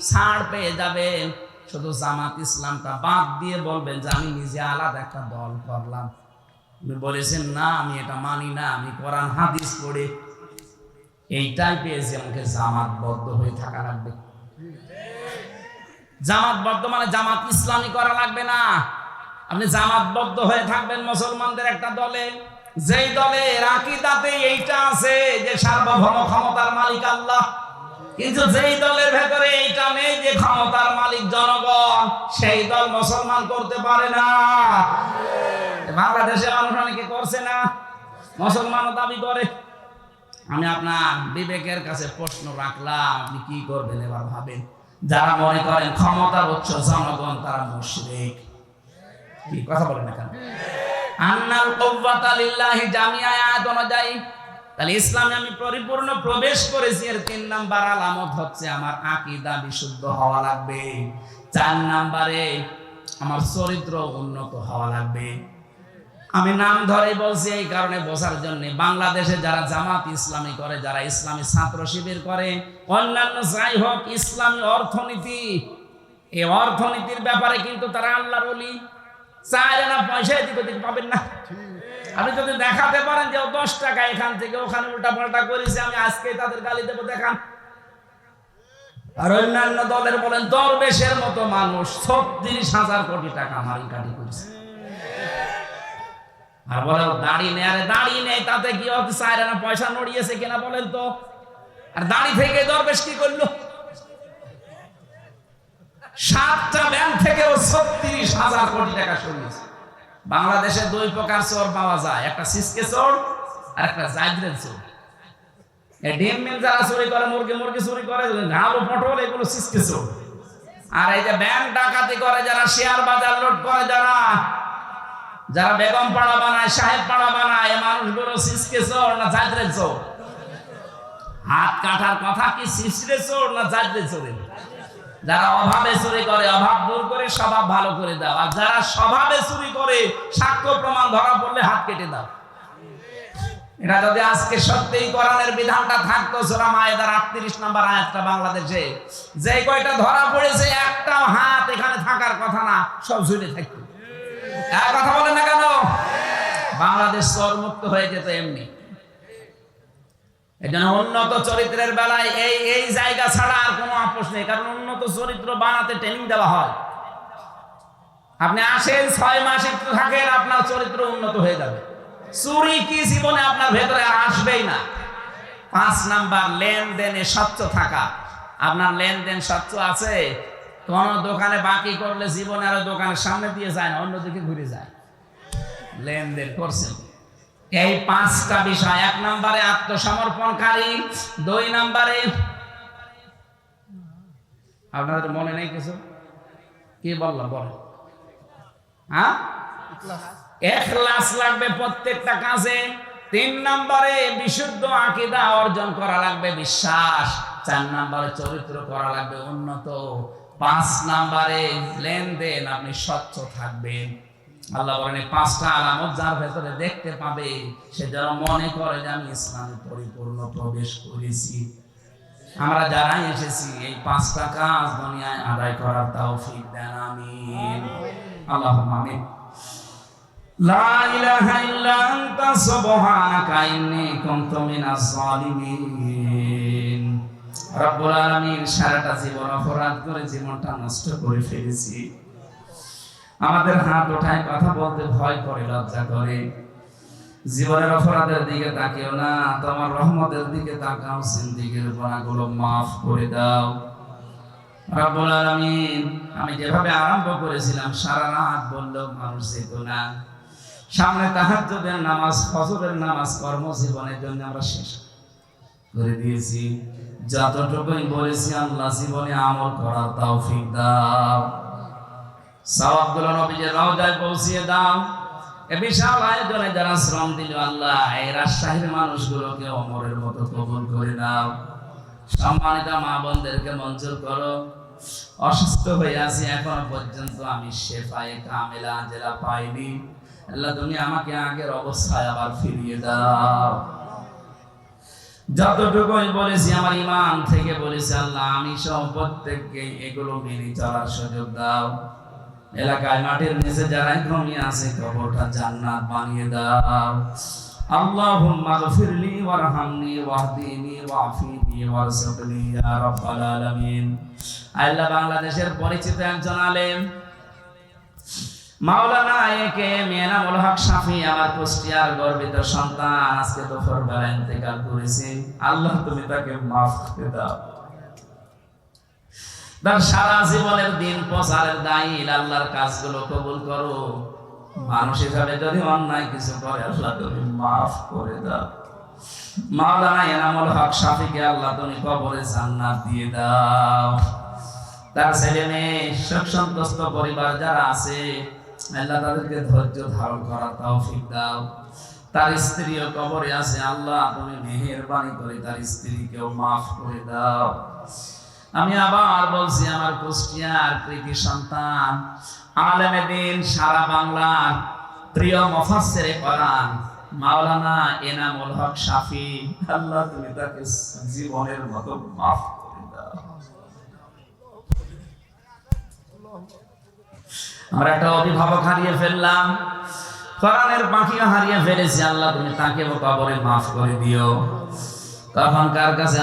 [SPEAKER 1] ছাড় পেয়ে যাবেন, শুধু জামাত ইসলামটা বাদ দিয়ে বলবেন যে আমি নিজে আলাদা একটা দল করলাম। আপনি বলেছেন না আমি এটা মানি না, আমি কোরআন হাদিস পড়ে এইটাই পেয়েছি, আমাকে জামাতবদ্ধ হয়ে থাকা লাগবে। জামাতবদ্ধ মানে জামাত ইসলামী করা লাগবে না, আপনি জামাতবদ্ধ হয়ে থাকবেন মুসলমানদের একটা দলে, যেই দলের আকীদাতে এইটা আছে যে সার্বভৌম ক্ষমতার মালিক আল্লাহ, কিন্তু যেই দলের ভেতরে এইটা নেই যে ক্ষমতার মালিক জনগণ, সেই দল মুসলমান করতে পারে না। বাংলাদেশে মানুষ অনেকে করছে না, মুসলমান দাবি করে। আমি আপনার বিবেকের কাছে প্রশ্ন রাখলাম, আপনি কি করবেন এবার ভাবেন। যারা মনে করেন ক্ষমতার উৎস জনগণ, তারা মুশরিক। কি কথা বলেন না কেন? আন্নাল কুওয়াতা লিল্লাহি জামিআ আয়াত অনুযায়ী তাহলে ইসলামে আমি পরিপূর্ণ প্রবেশ করেছি। এর 3 নাম্বার আলামত হচ্ছে আমার আকীদা বিশুদ্ধ হওয়া লাগবে। 4 নাম্বারে আমার চরিত্র উন্নত হওয়া লাগবে। আমি নাম ধরে বলছি এই কারণে বোঝার জন্য, বাংলাদেশে যারা জামাত ইসলামী করে, যারা ইসলামী ছাত্র শিবির করে, অন্যান্য যাই হোক, ইসলামী অর্থনীতি, এই অর্থনীতির ব্যাপারে কিন্তু তারা আল্লাহর ওলি, চাইলে না পয়সা দিকে পাবেন না। আপনি যদি দেখাতে পারেন যে 10 টাকা এখান থেকে ওখানে উল্টা পাল্টা করেছে, আমি আজকে তাদের গালি দেবো, দেখান। আর অন্যান্য দলের বলেন দরবেশের মতো মানুষ 36,000 কোটি টাকা মারি কাটি করেছে, আর বলে দাড়ি নেই। আরে দাড়ি নেই তাতে কি হচ্ছে? চাইলে না পয়সা নড়িয়েছে কিনা বলেন তো? আর দাড়ি থেকে দরবেশ কি করলো? 7টা ব্যাংক থেকেও 36,000 কোটি টাকা সরিয়েছে। বাংলাদেশে 2 প্রকার চোর পাওয়া যায়, একটা সিসকে চোর আর একটা জাইদ্রের চোর। এই ডিম মিল যারা চুরি করে, মুরগি চুরি করে, আলু পটল, এগুলো সিসকে চোর। আর এই যে ব্যাংক ডাকাতি করে যারা, শেয়ার বাজার লুট করে যারা, যারা বেগম পাড়া বানায়, সাহেব পাড়া বানায়, এই মানুষগুলো সিসকে চোর না জাইদ্রের চোর? হাত কাটার কথা কি সিসকে চোর না জাইদ্রের চোর? যারা অভাবে চুরি করে, অভাব দূর করে স্বভাব ভালো করে দাও। আর যারা স্বভাবে চুরি করে, সাক্ষ্য প্রমাণ ধরা পড়লে হাত কেটে দাও। এটা যদি আজকে সত্যিই কোরআনের বিধানটা থাকতো, সূরা মায়েদার 38 নম্বর আয়াতটা, বাংলাদেশে যে কয়টা ধরা পড়েছে, একটাও হাত এখানে থাকার কথা না, সব ঝুলে থাকতো। এক কথা বলেন না কেন? বাংলাদেশ চোর মুক্ত হয়ে যেত এমনি। এজন্য উন্নত চরিত্রের বেলায় এই জায়গা ছাড়া আর কোনো আপোষ নেই, কারণ উন্নত চরিত্র বানাতে ট্রেনিং দেওয়া হয়। আপনি আসেন 6 মাস একটু থাকেন, আপনার চরিত্র উন্নত হয়ে যাবে। চুরি কি জীবনে আপনার ভেতরে আসবেই না। 5 নাম্বার লেনদেনে স্বচ্ছ থাকা। আপনার লেনদেন স্বচ্ছ আছে? কোন দোকানে বাকি করলে জীবনে আর দোকানের সামনে দিয়ে যায় না, অন্যদিকে ঘুরে যায়। লেনদেন করছেন। এই 5টা বিষয়। 1 নম্বরে আত্মসমর্পণকারী, 2 নম্বরে আপনাদের মনে নেই কিছু? কি বললাম বলেন? হ্যাঁ, ইখলাস লাগবে প্রত্যেকটা কাজে। 3 নম্বরে বিশুদ্ধ আকীদা অর্জন করা লাগবে, বিশ্বাস। 4 নম্বরে চরিত্র করা লাগবে উন্নত। 5 নম্বরে লেনদেন, আপনি স্বচ্ছ থাকবেন। আল্লাহ বলেন এই 5টা আলামত যার ভেতরে দেখতে পাবে, সে যেন মনে করে যে আমি ইসলামে পরিপূর্ণ প্রবেশ করেছি। আমরা যারা এসেছি এই 5টা কাজ দুনিয়ায় আদায় করার তৌফিক দেন, আমিন। আল্লাহুম্মা আমিন। লা ইলাহা ইল্লা আনতা সুবহানাকা ইন্নী কুনতু মিনাজ জালিমিন। রব্বুল আলামিন, সারাটা জীবন অপরাধ করে জীবনটা নষ্ট করে ফেলেছি। আমাদের হাত ওঠায় কথা বলতে ভয় করে, লজ্জা করে। জীবনের অপরাধের দিকে তাকিও না, তোমার রহমতের দিকে তাকাও। জিন্দেগীর গুনাহগুলো মাফ করে দাও রব্বুল আলামিন। আমি যেভাবে আরম্ভ করেছিলাম, সারা রাত বললেও মানুষ যেত না। সামনে তাহাজ্জুদের নামাজ, ফজরের নামাজ কর্মজীবনের জন্য আমরা শেষ করে দিয়েছি। যতটুকুই বলেছি আল্লাহ জীবনে আমল করার তৌফিক দাও। সওয়াবগুলো নবীজির রওজায় পৌঁছিয়ে দাও। এ বিশাল আয়োজনে যারা শ্রম দিল, আল্লাহ এই রাজশাহীর মানুষগুলোকে ওমরের মতো কবুল করে দাও। সম্মানিত মা বোনদেরকে মঞ্জুর করো। অসুস্থ হয়ে আছি, এখনো পর্যন্ত আমি শেফায়ে কামেলা আজেলা পাইনি। আল্লাহ তুমি আমাকে আগের অবস্থায় আবার ফিরিয়ে দাও। যতটুকুই বলেছি আমার ইমান থেকে বলেছি, আল্লাহ আমি সহ প্রত্যেককে এগুলো মেনে চলার সুযোগ দাও। এলাকায় মাটির নিচে যারা ঘুমিয়ে আছে, কবরটা জান্নাত বানিয়ে দাও। আল্লাহুম্মা গফিরলি ওয়ারহামনি ওয়াহদিনি ওয়াফিনি ওয়ারযুকনি ইয়া রাব্বাল আলামিন। আল্লাহ বাংলাদেশের পরিচিত একজন আলেম মাওলানা একে এনামুল হক শাফি আমার কুষ্টিয়ার গর্বিত সন্তান আজকে দুপুর বেলা ইন্তেকাল করেছে। আল্লাহ তুমি তাকে মাফ করে দাও। তার সারা জীবনের দিন প্রচারের দায়ী আল্লাহর কাজগুলো কবুল করো। মানুষ হিসাবে যদি অন্যায় কিছু করে আল্লাহ তুমি মাফ করে দাও। মাওলানা এনামুল হক শাফিকে আল্লাহ তুমি কবরে জান্নাত দিয়ে দাও। তার ছেলে মেয়ে সুখ সন্তুষ্ট পরিবার যারা আছে আল্লাহ তাদেরকে ধৈর্য ধারণ করার তৌফিক দাও। তার স্ত্রীও কবরে আছে, আল্লাহ তুমি মেহেরবানি করে তার স্ত্রীকেও মাফ করে দাও। আমি আবার বলছি আমার কুষ্টিয়ার কৃতি সন্তান আলেমে দিন সারা বাংলার প্রিয় মুফাসসিরে কোরআন মাওলানা এনামুল হক শাফি, আল্লাহ তুমি তাকে জীবনের মতো মাফ করে দাও। আমরা একটা অভিভাবক হারিয়ে ফেললাম, কোরআনের পাখিও হারিয়ে ফেলেছি, আল্লাহ তুমি তাকে কবরে মাফ করে দিও। তখন কার কাছে